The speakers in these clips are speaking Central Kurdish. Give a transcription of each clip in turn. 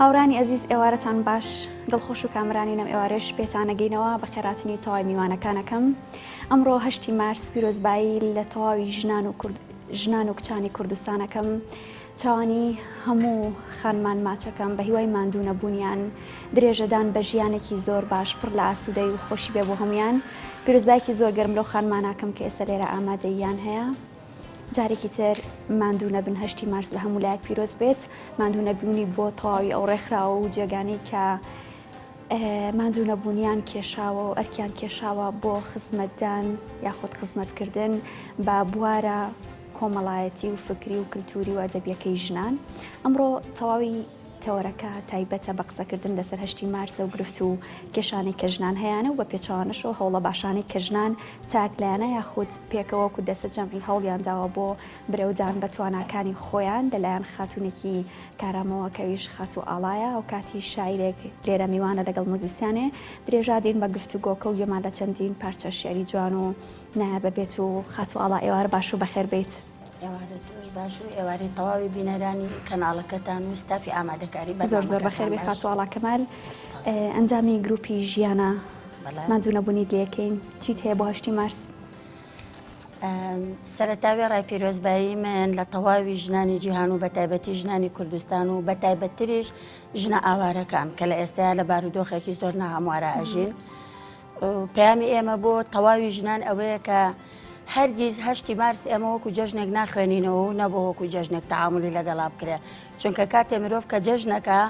هاورانی ئەزیز ئێوارەتان باش دڵخۆش و کامرانی نەم ئێوارێش پێتانەگەینەوە بە خێراتنی تەواوی میوانەکانەکەم. ئەمڕۆ 8 مارس پیرۆزبایی لە تەواوی ژنان و کچانی کوردستانەکەم چاوانی هەموو خانمان ماچەکەم بە هیوای ماندوو نەبوونیان درێژەدان بە ژیانێکی زۆر باش پڕ لە ئاسوودەی و خۆشی بێ بۆ هەمویان. پیرۆزبایەکی زۆر گەرم لەو خانماناکەم کە ئێستا لێرە ئامادەیان هەیە. جارێکی تر ماندوو نەبن 8 مارس لە هەموو لایەک پیرۆز بێت، ماندوو نەبوونی بۆ تەواوی ئەو ڕێکخراوە و جێگانەی کە ماندوو نەبوونیان کێشاوە و ئەرکیان کێشاوە بۆ خزمەتدان یاخود خزمەتکردن بە بوارە کۆمەڵایەتی و فکری و کللتوری و ئەدەبیەکەی ژنان. ئەمڕۆ تەواوی تەوەرەکە تایبەتە بە قسەکردن لەسەر 8 مارسە و گرفت و کێشانەی کە ژنان هەیەە و بە پێچەوانەشەوە هەوڵە باشانەی کە ژنان تاکلایەنە یاخود پێکەوەکو دەسە جەمعی هەوڵیانداوە بۆ برەودان بە تواناکانی خۆیان لەلایەن خاتونێکی کارامەوە کەویش خات و ئاڵایە ئەو کاتی شاعیرێک لێرە میوانە لەگەڵ موزیسیانێ درێژادین بە گفتوگۆکە و گوێمان لە چەندین پارچە شێری جوان و نایە بێت و خات و ئاڵا ئێوارە باش و بەخێر بیت. ئێوارە توش باش و ئێوارەی تەواوی بینەرانی کەناڵەکەتان و ستافی ئامادەکاری زۆر بەخێر بێ خات و ئاڵا کەمال. ئەنجامی گروپی ژیانە ماندوو نەبوونی لەکەین چیت هەیە بۆ 8 مارس؟ سەرەتاوی ڕای پیرۆزبایی من لە تەواوی ژنانی جیهان و بەتایبەتی ژنانی کوردستان و بەتایبەتتریش ژنە ئاوارەکان کە لە ئێستایا لە بارودۆخێکی زۆر ناهەموارە ئەژین. پەیامی ئێمە بۆ تەواوی ژنان ئەوەیە کە هەرگیز 8 مارس ئێمە وەکو جەژنێک ناخوێنینەوە و نەبوو وەکو جەژنێک تەعاملی لەگەڵا بکرێ، چونکە کاتێ مرۆڤ کە جەژنەکە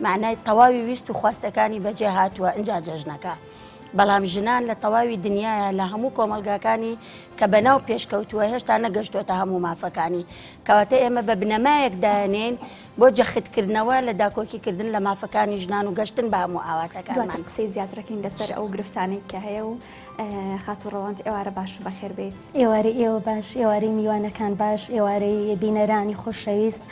معنای تەواوی ویست و خواستەکانی بەجێ هاتووە ئەنجا جەژنەکە. بەڵام ژنان لە تەواوی دنیاە لە هەموو کۆمەلگاکانی کە بەناو پێشکەوتووە هێشتا نەگەشتۆتە هەموو مافەکانی، کەواتە ئێمە بە بنەمایەک دایانێن بۆ جەختکردنەوە لە داکۆکیکردن لە مافەکانی ژنان و گەشتن بە هەموو ئاواتەکانمان. قسەی زیاترەکەین لەسەر ئەو گرفتانەی کە هەیە و خات و ڕەوەند ئێوارە باش و بەخێر بێت. ئێوارەی ئێوە باش، ئێوارەی میوانەکان باش، ئێوارەی بینەرانی خۆشەویست.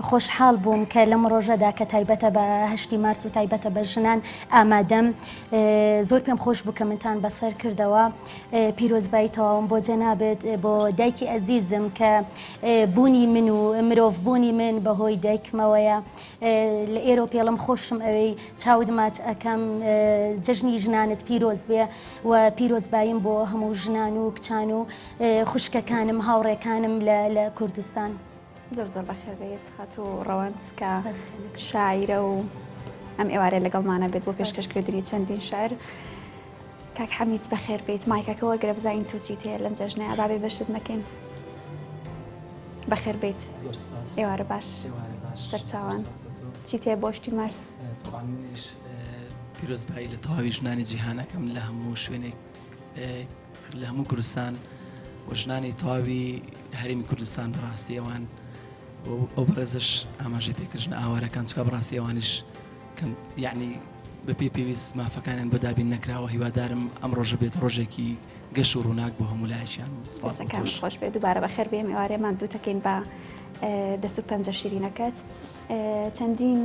خۆشحاڵ بووم کە لەم ڕۆژەدا کە تایبەتە بە 8 مارس و تایبەتە بە ژنان ئامادەم. زۆر پێم خۆش بوو کە منتان بەسەر کردەوە. پیرۆزبایی تەواوم بۆ جەنابێت بۆ دایکی ئەزیزم کە بوونی من و مرۆڤبوونی من بەهۆی دایکمەوەیە. لە ئێرۆ پێڵم خۆشم ئەوەی چاود ماچ ئەەکەم جەژنی ژنانت پیرۆز بێ و پیرۆزباییم بۆ هەموو ژنان و کچان و خوشکەکانم هاوڕێکانم لە کوردستان. زۆر بەخێر بێت خات و ڕەوەند کە شاعیرە و ئەم ئێوارێ لەگەڵمانە بێت بۆ پێشکەشکردنی چەندین شعر. کاک حەمید بەخێر بێت، مایکەکە وەرگرە بزانین تۆ چیت هەیە لەم جەژنەیە بابێ بەشت نەکەین. بەخێر بێت، ئێوارە باش سەرچاوان چیت هەیە بۆ 8 مارس؟ پیرۆزبایی لە تەواوی ژنانی جیهانەکەم لە هەموو شوێنێک لە هەموو کوردستان و ژنانی تەواوی هەرێمی کوردستان بەڕاستی ئەوان ئەو بەڕێزش ئاماژەی پێکردن ئاوارەکان چکە بەڕاستی ئەوانش کەم یعنی بە پێویست مافەکانیان بەدابین نەکراوە. هیوادارم ئەم ڕۆژە بێت ڕۆژێکی گەشت و ڕووناک بۆ هەموو لایەکیان. سپاسەکان خۆش بێت، دووبارە بەخێر بێ. ئێوارێمان دوو تەکەین بە دەست و پەنجە شیرینەکەت. چەندین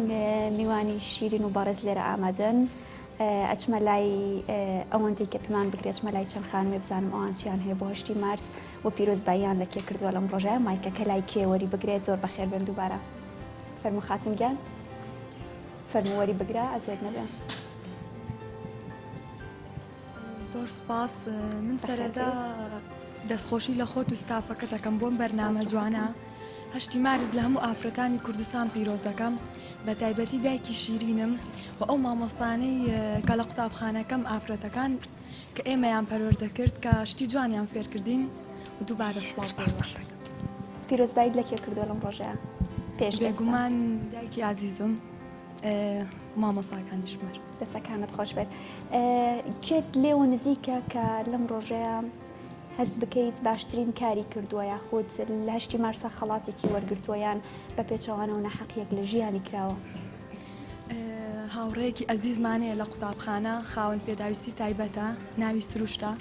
میوانی شیرین و بەڕێز لێرە ئامادەن. ئەچمە لای ئەوەندەی کە پێمان بگرێت، چمە لای چەند خانمێ بزانم ئەوان چیان هەیە بۆ 8 مارس و پیرۆزباییان لەکێ کردووە لەم ڕۆژەیە. مایکەکە لای کێوەری بگرێت. زۆر بەخێر بێن دووبارە. فەرموو خاتم گیان، فەرموو وەری بگرە ئەزێت نەبێ. زۆر سپاس. من سەرەتا دەستخۆشی لە خۆت و ستافەکە دەکەم بۆم بەرنامە جوانە. 8 مارس لە هەموو ئافرەتانی کوردستان پیرۆزەکەم، بە تایبەتی دایکی شیرینم و ئەو مامۆستانەی کە لە قوتابخانەکەم ئافرەتەکان کە ئێمەیان پەروەردە کرد کە شتی جوانیان فێرکردین و دووبارە سپاس بۆ. پیرۆزبایی لەکێ کردووە لەم ڕۆژەیە؟ پێش بێگومان دایکی عزیزم مامۆستاکان ژمەر. دەستەکانت خۆش بێت. کێت لێوە نزیکە کە لەم ڕۆژەیە هەست بکەیت باشترین کاری کردووە یاخود لە 8 مارسە خەڵاتێکی وەرگرتووەیان بە پێچەوانەوە نەحەقیەک لە ژیانی کراوە؟ هاوڕێکی ئەزیزمانەیە لە قوتابخانە، خاوەن پێداویستی تایبەتە، ناوی سروشتە.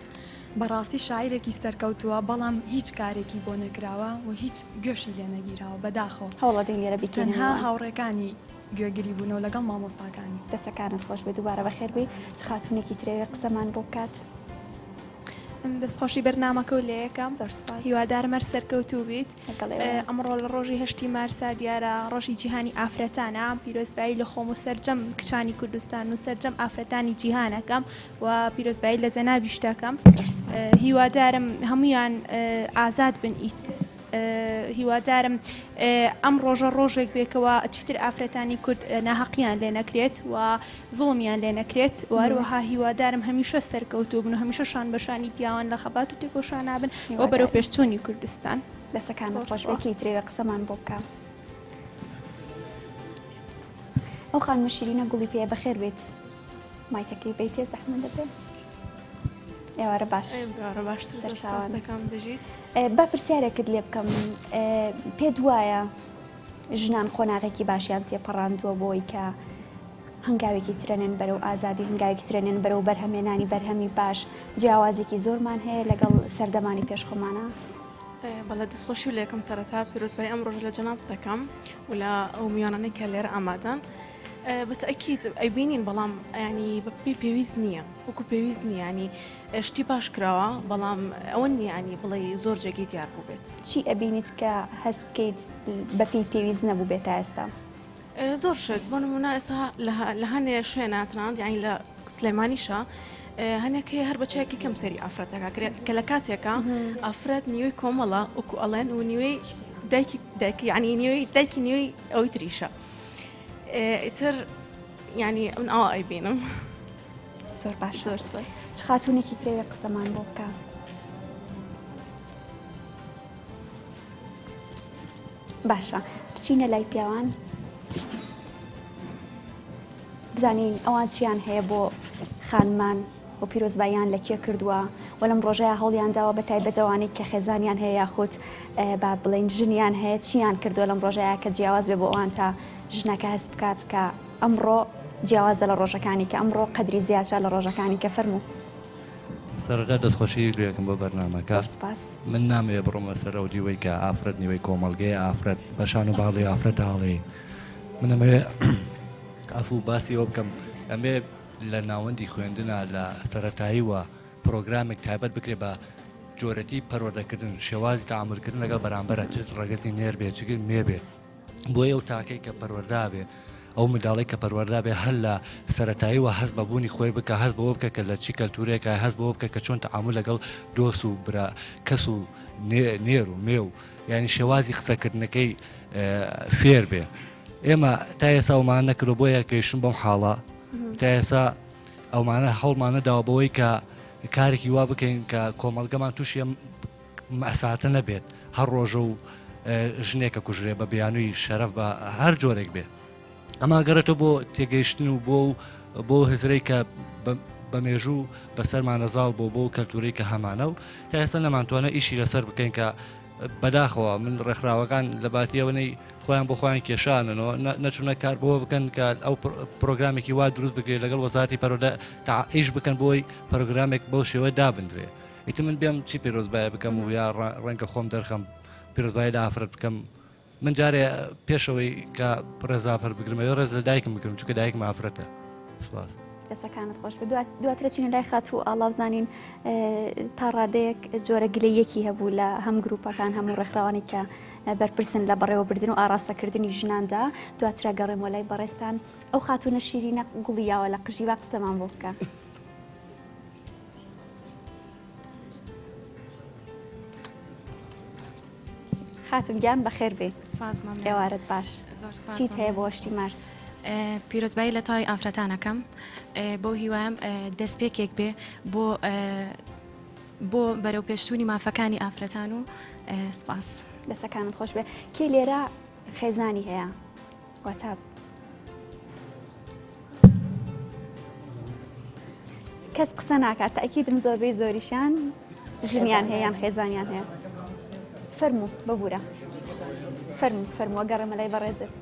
بەڕاستی شاعیرێکی سەرکەوتووە، بەڵام هیچ کارێکی بۆ نەکراوە و هیچ گوێشی لێ نەگیراوە بەداخەوە. هەوڵەدەین لێرە بیکەین. تەنها هاوڕێکانی گوێگری بوونەوە لەگەڵ مامۆستاکانی. دەستەکانت خۆش بێت، دووبارە بەخێر بێ. چ خاتونێکی ترەوێ قسەمان بۆ بکات؟ دەستخۆشی بەرنامەکە و لە یەکەم زۆر سپاس. هیوادارم هەر سەرکەوتوو بیت. لەگەڵ ئێوە. ئەمڕۆ لە ڕۆژی 8 مارسا دیارە ڕۆژی جیهانی ئافرەتانە، پیرۆزبایی لە خۆم و سەرجەم کچانی کوردستان و سەرجەم ئافرەتانی جیهانەکەم و پیرۆزبایی لە جەنابی شتەکەم. هیوادارم هەمویان ئازاد بن ئیت. هیوادارم ئەم ڕۆژە ڕۆژێک بێکەوە چیتر ئافرەتانی کورد ناحەقیان لێ نەکرێت و زوڵمیان لێ نەکرێت و هەروەها هیوادارم هەمیشە سەرکەوتوو بن و هەمیشە شان بەشانی پیاوان لە خەبات و تێکۆشان نابن بۆ بەرەو پێشچوونی کوردستان. دەستەکانت خۆشبێکی ترێوە قسەمان بۆ بکە. ئەو خانمە شیرینە گوڵی پێ بەخێر بێت. مایکەکەی بیتێ زەحمەت دەبێت. ئێوارە باش. باشتر زۆر سپاس دەکەم بژیت. با پرسیارێکت لێ بکەم، پێت وایە ژنان قۆناغێکی باشیان تێپەڕاندووە بۆی کە هەنگاوێکی ترێنن بەرەو ئازادی، هەنگاوێکی ترێنن بەرەو بەرهەمێنانی بەرهەمی باش، جیاوازێکی زۆرمان هەیە لەگەڵ سەردەمانی پێشخۆمانە؟ بەڵێ دەستخۆشی و لە یەکەم سەرەتا پیرۆزبایی ئەم ڕۆژە لە جەناب دەکەم و لە ئەو میوانانەی کە لێرە ئامادەن. بەتەکید ئەیبینین بەڵام ینی بەپی پێویست نییە، وەکو پێویست نییە، ینی شتی باش کراوە بەڵام ئەوە نیانی بڵێ زۆر جێگەی دیار بوو بێت. چی ئەبینیت کە هەست بکەیت بەپی پێویست نەبوو بێت تا ئێستا؟ زۆر شت بۆ نمونە ئێستا لە هەنێ شوێناتران یانی لە سلێمانیشە هەنێکی هەر بەچایەکی کەم سەری ئافرەتەکە کە لە کاتێکە ئافرەت نیوەی کۆمەڵە وەکو ئەڵێن و نیوەی دایکی ینی نیوەی دایکی نیوەی ئەوی تریشە. ئیتر ینی من ئەوە ئەیبینم. زۆر باش، زۆر سپاس. چ خاتوونێکی ترێوە قسەمان بۆ بکە. باشە، بچینە لای پیاوان بزانین ئەوان چیان هەیە بۆ خانمان بۆ پیرۆزباییان لەکوێ کردووە و لەم ڕۆژەیە هەڵیانداوە بە تایبەتەوانی کە خێزانیان هەیە یاخود با بڵێن ژنیان هەیە چیان کردووە لەم ڕۆژەیە کە جیاواز بێ بۆ ئەوان تا ژنەکە هەست بکات کە ئەمڕۆ جیاوازە لە ڕۆژەکانی کە ئەمڕۆ قەدری زیاترە لە ڕۆژەکانی کە فەرموو. سەرەتا دەستخۆشی لێکم بۆ بەرنامەکە. من نامەوێ بڕۆمە سەر ئەو دیوەی کە ئافرەت نیوەی کۆمەڵگەی ئافرەت بەشان و باڵی ئافرەت هاڵێ. من ئەمەوێ ئەفوو باسی ئەو بکەم، ئەمێ لە ناوەندی خوێندنە لە سەرەتایی وە پرۆگرامێک تایبەت بکرێ بە جۆرەتی پەروەردەکردن، شێوازی تەعاملکردن لەگەڵ بەرامبەرە، چ ڕێگەتی نێر بێت چ مێ بێت. بۆیە ئەو تاکەی کە پەروەردابێ، ئەو منداڵی کە پەروەردابێ هەر لە سەرەتایی و هەست بەبوونی خۆی بکە، هەست بەوە بکە کە لە چی کەلتورێکە، هەست بەوە بکە کە چۆن تەعامل لەگەڵ دۆست و برا کەس و نێر و مێ و یعنی شێوازی قسەکردنەکەی فێر بێ. ئێمە تا ئێستا ئەومان نەکردو بۆیە کەیشتن بەم حاڵە، تا ئێستا ئەومانە هەوڵمانە داوە بەوەی کە کارێکی وا بکەین کە کۆمەڵگەمان تووشی مەساتە نەبێت، هەر ڕۆژە و ژنێکە کوژرێ بە بیانووی شەرەف بە هەر جۆرێک بێ. ئەما گەڕێتەوە بۆ تێگەیشتن و بۆ هزرەی کە بە مێژوو بەسەرمانە زاڵ بۆ کەلتورەی کە هەمانە و تا ئێستا نەمانتوانە ئیشی لەسەر بکەین کە بەداخەوە من ڕێکخراوەکان لە باتیەوەنەی خۆیان بۆ خۆیان کێشاننەوە نەچوونە کار بۆ بکەن کە ئەو پرۆگرامێکی وا دروست بکرێت لەگەڵ وەزارەتی پەروەردە تا ئیش بکەن بۆی پرۆگرامێک بەو شێوە دابدرێ. ئیتر من بێم چی پیرۆزبایە بکەم و یا ڕەنگە خۆم دەرخەم پیرۆزبایی لە ئافرەت بکەم. من جارێ پێشەوەی کە ڕێزافەر بگرمەوە ڕێز لە دایکم بگرم چونکە دایکم ئافرەتە. سوپاس. دەستەکانت خۆش بێ. دواترە چینە لای خاتوو ئاڵاو زانین تا ڕادەیەک جۆرە گلەیەکی هەبوو لە هەم گروپەکان هەموو ڕێکخراوانی کە بەرپرسن لە بەڕێوەبردن و ئاراستەکردنی ژناندا. دواترە گەڕێمەوە لای بەڕێستان ئەو خاتوونە شیرینە گوڵیاوە لە قژی با قسەمان بۆ بکە. خاتون گیان بەخێر بێ. ئێوارت باش. چیت هەیە بۆ 8 مارس؟ پیرۆزبایی لە تاوی ئافرەتانەکەم بۆ هیوایم دەستپێکێک بێ بۆ بەرەو پێشتوونی مافەکانی ئافرەتان و سپاس. دەستەکانت خۆش بێ. کێ لێرە خێزانی هەیە؟ واتاب کەس قسە ناکات، تاکیدم زۆربەی زۆریشان ژنیان هەیە یان خێزانیان هەیە. فەرموو ببوورە. فەرمووە گەڕێمە لای بەڕێزت.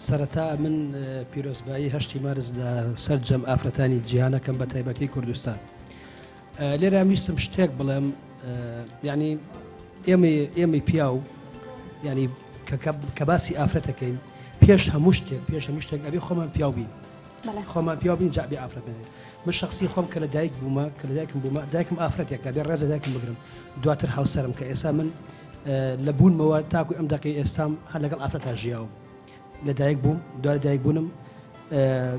سەرەتا من پیرۆزبایی 8 مارس لە سەرجەم ئافرەتانی جیهانەکەم بە تایبەتی کوردستان. لێرە ویستم شتێک بڵێم، ینی ئێمەی پیا و ینی کە باسی ئافرەتەکەین پێش هەموو شتێک ئەبێ خۆمان پیاوبین خۆمان پیاوبین جا بێ ئافرەت بێنێ من شخصی خۆم کە لە دایک بوومە کە لە دایکم بوومە دایکم ئافرەتێکە بێ ڕێزە دایکم بگرم دواتر هاوسەرم کە ئێستا من لە بوونمەوە تاکو ئەم دقی ئێستام هەر لەگەڵ ئافرەتا ژیاوم لە دایک بووم دوای دایک بوونم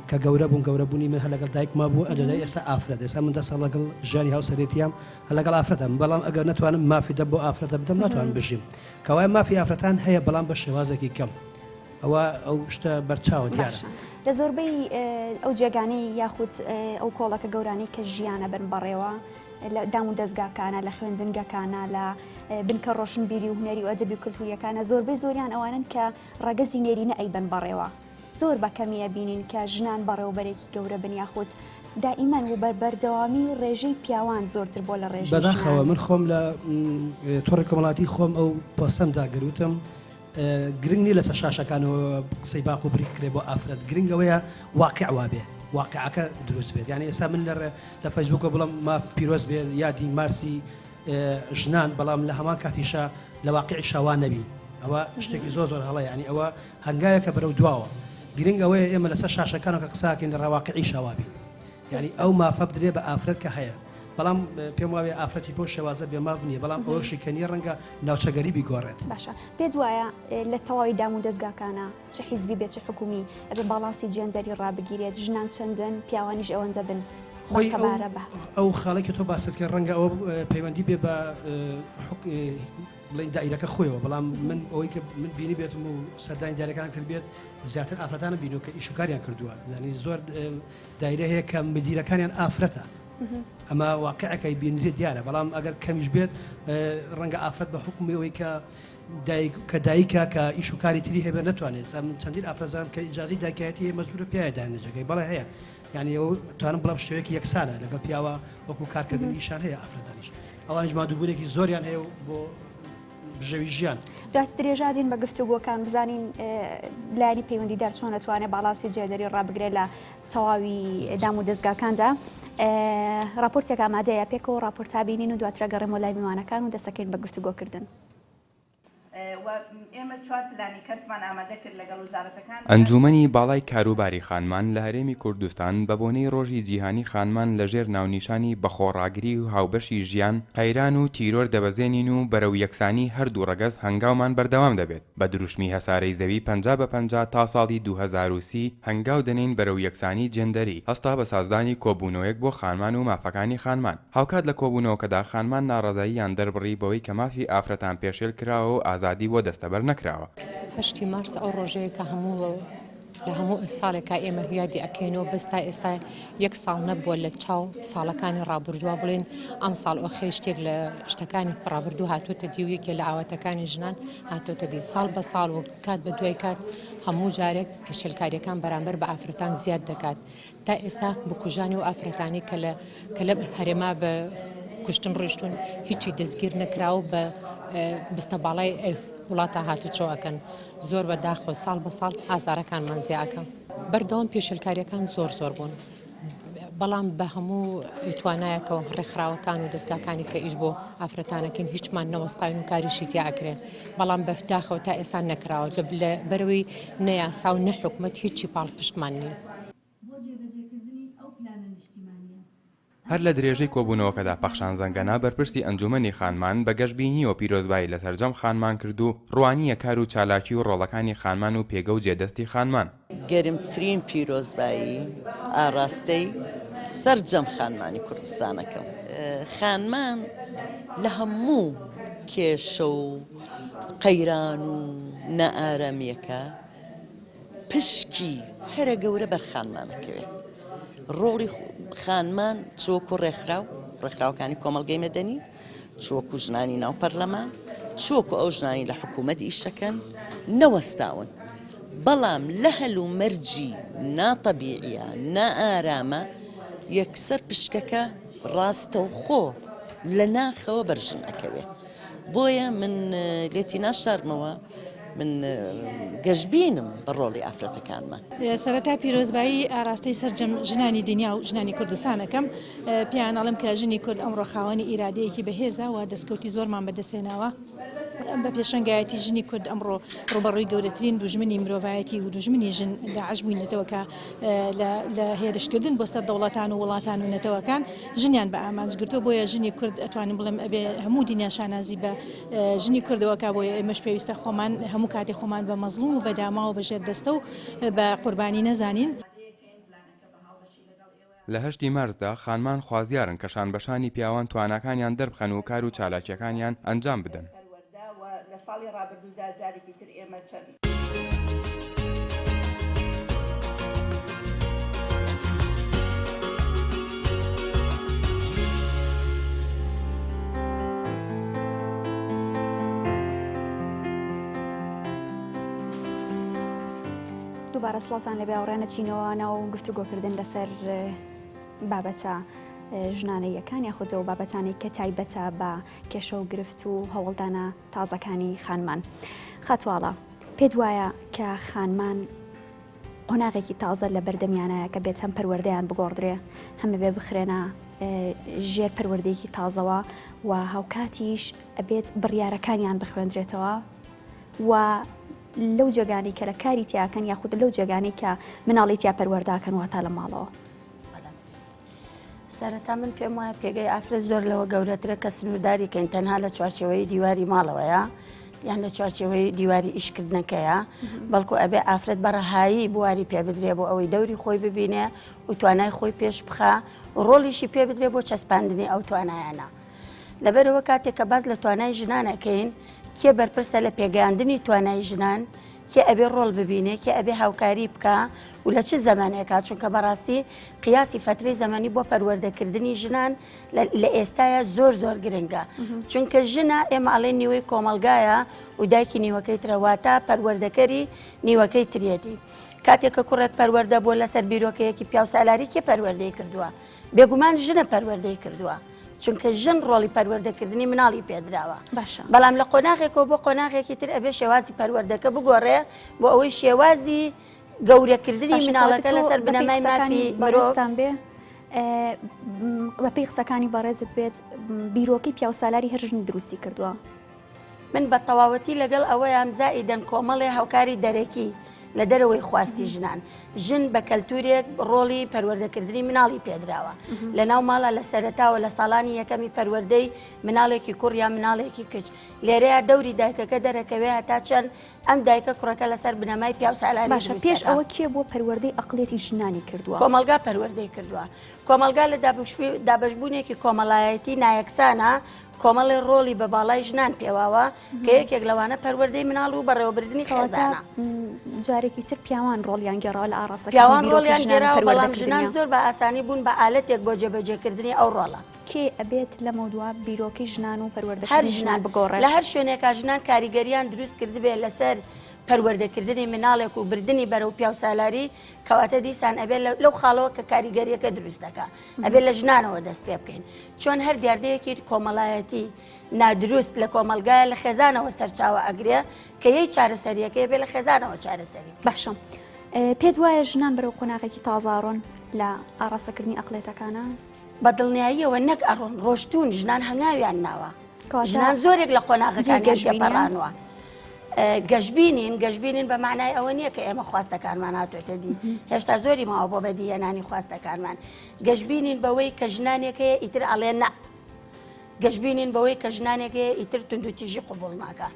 کە گەورە بوونی من هەر لەگەڵ دایک ما بوو ئەدای ئێستا ئافرەت ئێستا من 10 ساڵ لەگەڵ ژیانی هاوسەرێتیام هەر لەگەڵ ئافرەتم بەڵام ئەگەر نتوانم مافی دە بۆ ئافرەتە بدەم ناتوانم بژیم کەوای مافی ئافرەتان هەیە بەڵام بە شێوازێکی کەم ئەوە ئەو شتە بەرچاوە دیارە لە زۆربەی ئەو جێگانەی یاخود ئەو کۆڵەکە گەورانەی کە ژیانە بن بەڕێوە لە دام و دەستگاکانە لە خوێندنگەکانە لە بنکە ڕۆشنبیری و هونەری و ئەدەبی و کلتوریەکانە زۆربەی زۆریان ئەوانن کە ڕەگەزی نێرینە ئەیبەن بەڕێوە زۆر بە کەمیە بینین کە ژنان بەڕێوەبەرێکی گەورە بن یاخود دائیمان و بەردەوامی ڕێژەی پیاوان زۆرتر بۆ لە ڕێژەی بەداخەوە من خۆم لە تۆڕی کۆمەڵاتی خۆم ئەو پۆستەمدا گروتم گرنگ نیە لەسەر شاشەکانەوە قسەی باق و بریک کرێ بۆ ئافرەت گرنگەوەیە واقع وابێ واقعەکە دروست بێت یعنی ئێستا من لە فەیسبووکە بڵم ما پیرۆز بێت یادی مارسی ژنان بەڵام لە هەمان کاتیشە لە واقعی شاوان نەبی ئەوە شتێکی زۆر هەڵە ینی ئەوە هەنگایەکە بەرەو دواوە گرنگ ئەوەیە ئێمە لەسەر شاشەکانەوە قساکەین لە ڕاواقعی شاوابی یعنی ئەو مافە بدرێ بە ئافرەت کە هەیە بەڵام پێم وایە ئافرەتی بۆ شێوازە بێماو نییە بەڵام ئەوە شیکەنی ڕەنگە ناوچەگەری بیگۆڕێت باشە پێت وایە لە تەواوی دام و دەستگاکانە چه حیزبی بێت چه حکومی ئەبێ باڵانسی جێندەری ڕابگیرێت ژنان چەندن پیاوانیش ئەوەندە بن خۆی ئەو خاڵێکی تۆ باست کە ڕەنگە ئەوە پەیوەندی بێ بە بڵین دایرەکە خۆیەوە بەڵام من ئەوەی کە من بینی بێتم و سەردانی دایرەکان کرد بێت زیاتر ئافرەتانە بینو کە ئیشوکاریان کردووە ینی زۆر دایرە هەیە کە مدیرەکانیان ئافرەتە ئەمە واقعەکەی بینرێت دیارە بەڵام ئەگەر کەمیش بێت ڕەنگە ئافرەت بە حکومی ئەوەی کە دایکە کە ئیشوکاری تری هەبێت نتوانێت چەندین ئافرەزانم کە ئیجازی دایکایەتی مەزبورە پیاە دانێجەکەی بەڵێ هەیە یعنی ئەو توانم بڵام شتێکی یەکسانە لەگەڵ پیاوە وەکو کارکردن ئیشان هەیە ئافرەتانیش ئەوانش مادووبوونێکی زۆریان هەیە بۆ بژەوی ژیان دوات درێژادین بە گفتوگۆکان بزانین لاری پەیوەندیدار چۆن دەتوانێت باڵاسی جێدەری ڕابگرێت لە تەواوی دام و دەستگاکاندا راپۆرتێک ئامادەیە پێکەوە راپۆرتا بینین و دواترە گەڕێمەوە لای میوانەکان و دەسەکەین بە گفتوگۆکردن ئەنجومەنی باڵای کاروباری خانمان لە هەرێمی کوردستان بە بۆنەی ڕۆژی جیهانی خانمان لەژێر ناونیشانی بەخۆڕاگری و هاوبەشی ژیان قەیران و تیرۆر دەبەزێنین و بەرەو یەکسانی هەردوو ڕەگەز هەنگاومان بەردەوام دەبێت بە دروشمی هەسارەی زەوی 50/50 تا ساڵی 2030 هەنگاو دەنین بەرەو یەکسانی جێندەری هەستا بە سازدانی کۆبوونەوەیەک بۆ خانمان و مافەکانی خانمان هاوکات لە کۆبوونەوەکەدا خانمان ناڕەزاییان دەربڕی بەوەی کە مافی ئافرەتان پێشێل کراوە و ئازادی بۆ دەستەبەر نەکراوە. 8 مارس ئەو ڕۆژەیە کە لە هەموو ساڵێکا ئێمە هیادی ئەکەینەوە بەستا ئێستا یەک ساڵ نەبووە لە چاو ساڵەکانی ڕابردووە بڵێن ئەم ساڵ ئەو خێ شتێک لە شتەکانی ڕابردوو هاتوۆتە دی و یەکێ لە ئاواتەکانی ژنان هاتوۆتە دی ساڵ بە ساڵ و کات بە دوای کات هەموو جارێک کەشێلکاریەکان بەرامبەر بە ئافرەتان زیاد دەکات تا ئێستا بکوژانی و ئافرەتانی کە لە هەرێما بە کوشتن ڕۆیشتون هیچی دەستگیر نەکراوە بە بستە باڵای وڵاتە هاتوچۆەکەن زۆر بەداخۆ ساڵ بە ساڵ ئازارەکانمان زیاکەم بەردەوام پێشلکاریەکان زۆر بوون بەڵام بە هەموو توانایەکەوە ڕێکخراوەکان و دەستگاکانی کە ئیش بۆ ئافرەتانەکەین هیچمان نەوەستاین و کاریشی تیاکرێن بەڵام بەفداخەوە تا ئێستا نەکراوە لە بەرەوەی نەیاسا و نەحکومەت هیچی پاڵ پشتمان نیە. هەر لە درێژەی کۆبوونەوەکەدا پەخشان زەنگەنا بەرپرسی ئەنجومەنی خانمان بە گەشتبینی و پیرۆزبایی لە سەرجەم خانمان کرد و ڕوانیە کار و چالاکی و ڕۆڵەکانی خانمان و پێگە و جێدەستی خانمان. گەرمترین پیرۆزبایی ئاراستەی سەرجەم خانمانی کوردستانەکەم. خانمان لە هەموو کێشە و قەیران و نەئارەمیەکە پشکی هەرە گەورە بەرخانمانەکەوێت. ڕۆڵی خانمان چۆکو ڕێکخراوەکانی کۆمەڵگەی مەدەنی چۆکو ژنانی ناو پەرلەمان چۆکو ئەو ژنانی لە حکوومەت ئیشەکەن نەوەستاون بەڵام لە هەل و مەرجی ناتەبیعیە نائارامە یەکسەر پشکەکە ڕاستە و خۆ لە ناخەوە بەرژن ئەکەوێت بۆیە من لێتی ناشارمەوە من گەشتبینم بە ڕۆڵی ئافرەتەکانمان. سەرەتا پیرۆزبایی ئاراستەی سەرجەم ژنانی دنیا و ژنانی کوردستانەکەم پیانەڵم کە ژنی کورد ئەمڕۆ خاوەنی ئیرادەیەکی بەهێزە و دەستکەوتی زۆرمان بەدەستێناوە بە پێشنگایەتی ژنی کورد ئەمڕۆ ڕوبەڕووی گەورەترین دوژمنی مرۆڤایەتی و دوژمنی ژن لە عەجبووینەتەوە کە لە هێرشکردن بۆ سەر دەوڵەتان و وڵاتان و نەتەوەکان ژنیان بە ئامانجگرتووە بۆیە ژنی کورد ئەتوانم بڵێم ئەبێ هەموو دینیا شانازی بە ژنی کوردەوەکە بۆیە ئێمەش پێویستە خۆمان هەموو کاتی خۆمان بە مەزلوم و بە داما و بەژێر دەستە و بە قوربانی نەزانین. لە 8 مارسدا خانمان خوازیارن کە شانبەشانی پیاوان تواناکانیان دەربخەن و کار و چالاکیەکانیان ئەنجام بدەن. لە ساڵی ڕابردوودا جارێکی تر ئێمە چەند دووبارە سڵاتان لەبێ ئەوڕێنەچینەوە ناو گفتوگۆکردن لەسەر بابەتە ژنانەیەکان یاخودەوە بابەتانی کە تایبەتە بە کێشە و گرفت و هەوڵدانە تازەکانی خانمان. خاتوواڵە پێت وایە کە خانمان قۆناغێکی تازە لە بەردەمیانەیە کە بێت هەم پەروەردەیان بگۆڕدرێ هەمە بێ بخرێنە ژێر پەروەردەیەکی تازەوە و هاوکاتیش ئەبێت بڕیارەکانیان بخوێندرێتەوە و لەو جێگانی کە لە کاری تیاکەن یاخود لەو جێگانی کە مناڵی تیا پەروەرداکەن واتە لە ماڵەوە. سەرەتا من پێم وایە پێگەی ئافرەت زۆر لەوە گەورەترە کە سنوورداری کەین تەنها لە چوارچێوەی دیواری ماڵەوەیە یان لە چوارچێوەی دیواری ئیشکردنەکەیە بەڵکو ئەبێ ئافرەت بەڕەهایی بواری پێ بدرێ بۆ ئەوەی دەوری خۆی ببینێ و توانای خۆی پێش بخە و ڕۆڵیشی پێ بدرێ بۆ چەسپاندنی ئەو توانایانە. لەبەرەوە کاتێک کە باز لە توانای ژنانەکەین کێ بەرپرسە لە پێگەیاندنی توانای ژنان کێ ئەبێ ڕۆڵ ببینێ کێ ئەبێ هاوکاری بکە و لە چ زمانێکا چونکە بەڕاستی قیاسی فترەی زمانی بۆ پەروەردەکردنی ژنان لە ئێستاە زۆر زۆر گرنگە چونکە ژنە ئێمە ئەڵێ نیوەی کۆمەلگایە و دایکی نیوەکەی ترەواتە پەروەردەکەری نیوەکەی ترێتی. کاتێک کە کوڕێک پەروەردە بۆ لەسەر بیرۆکەیەکی پیاو سالاری کێ پەروەردەی کردووە بێگومان ژنە پەروەردەی کردووە چونکە ژن ڕۆڵی پەروەردەکردنی مناڵی پێدراوە. بەڵام لە قۆناغێکەوە بۆ قۆناغێکی تر ئەبێ شێوازی پەروەردەکە بگۆڕێ بۆ ئەوەی شێوازی گەورەکردنی مناڵەکە لەسەر بنەمای مافی بەڕێستان بێ بەپێی قسەکانی بەڕێزت بێت بیرۆکەی پیاو سالاری هەر ژن دروستی کردووە. من بە تەواوەتی لەگەڵ ئەوەیان زائیدەن کۆمەڵێ هاوکاری دەرەکی لە دەرەوەی خواستی ژنان ژن بە کەلتورێک ڕۆڵی پەروەردەکردنی مناڵی پێدراوە لە ناو ماڵە لە سەرەتاوە لە ساڵانی یەکەمی پەروەردەی مناڵێکی کوڕ یا مناڵێکی کچ لێرەیە دەوری دایکەکە دەرەکەوێ هەتا چەند ئەم دایکە کوڕەکە لەسەر بنەمای پیاو سالاری باشە پێش ئەوە کێ بۆ پەروەردەی ئەقڵێتی ژنانی کردووە کۆمەلگا پەروەردەی کردووە کۆمەلگا لە دابەشبوونێکی کۆمەڵایەتی نایەکسانە کۆمەڵی ڕۆڵی بە باڵای ژنان پێواوە کە یەکێک لەوانە پەروەردەی مناڵ و بەڕێوەبردننی خێزانە جارێکی تر پیاوان ڕۆڵیان گەڕا لە ئاڕاستەکە پیاوان ڕۆڵیان گێراوە بەڵام ژنان زۆر بە ئاسانی بوون بە ئالەتێک بۆ جێبەجێکردنی ئەو ڕۆڵە کێ ئەبێت لە مەودووە بیرۆکەی ژنان و پەروەردەکردنی ژنان بگۆڕێت لە هەر شوێنێکا ژنان کاریگەریان دروست کردبێ لەسەر پەروەردەکردنی مناڵێک و بردننی بەرەو پیاو سالاری کەواتە دیسان ئەبێت لەو خاڵەوە کە کاریگەریەکە دروست دەکە ئەبێت لە ژنانەوە دەست پێ بکەین چۆن هەر دیاردەیەکی کۆمەڵایەتی نادروست لە کۆمەلگایە لە خێزانەوە سەرچاوە ئەگرێ کە یەی چارەسەریەکەی بێ لە خێزانەوە چارەسەری باشە پێت وایە ژنان بەرەو قۆناغێکی تازاڕۆن لە ئاڕاستەکردنی ئەقلێتەکانە بە دڵنیاییەوە نەک ئەڕۆن ڕۆشتون ژنان هەنگاویان ناوە ژنان زۆرێک لە قۆناغەکان گەشتێپەڕانوە گەشتبینین بە معنای ئەوە نییە کە ئێمە خواستەکانمان هاتوێتە دی هێشتا زۆری ماوە بۆ بەدیهێنانی خواستەکانمان گەشتبینین بەوەی کە ژنانێکەیە ئیتر ئەڵێن نە گەشتبینین بەوەی کە ژنانێکەیە ئیتر توندوتیژی قوبوڵ ناکە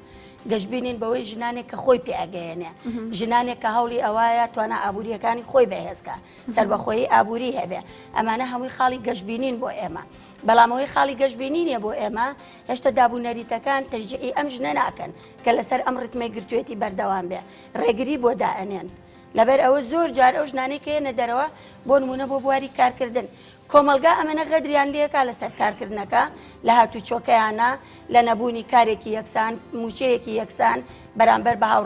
گەشتبینین بەوەی ژنانێک کە خۆی پێئەگەیەنێ ژنانێک کە هەوڵی ئەوایە توانە ئابوووریەکانی خۆی بەهێزکە سەربەخۆیی ئابووری هەبێ ئەمانە هەمووی خاڵی گەشتبینین بۆ ئێمە بەڵامەوەی خاڵی گەشتبینینیە بۆ ئێمە هێشتا دابوونەریتەکان تەشجیعی ئەم ژنە ناکەن کە لەسەر ئەم ڕتمەی گرتوێتی بەردەوام بێ ڕێگری بۆ دائەنێن لەبەر ئەوە زۆر جار ئەو ژنانەی کە هێنە دەرەوە بۆ نمونە بۆ بواری کارکردن کۆمەلگا ئەمەنە غەدریان لێکا لەسەر کارکردنەکە لە هاتوو چۆکەیانە لە نەبوونی کارێکی یەکسان موچەیەکی یەکسان بەرامبەر بە هاو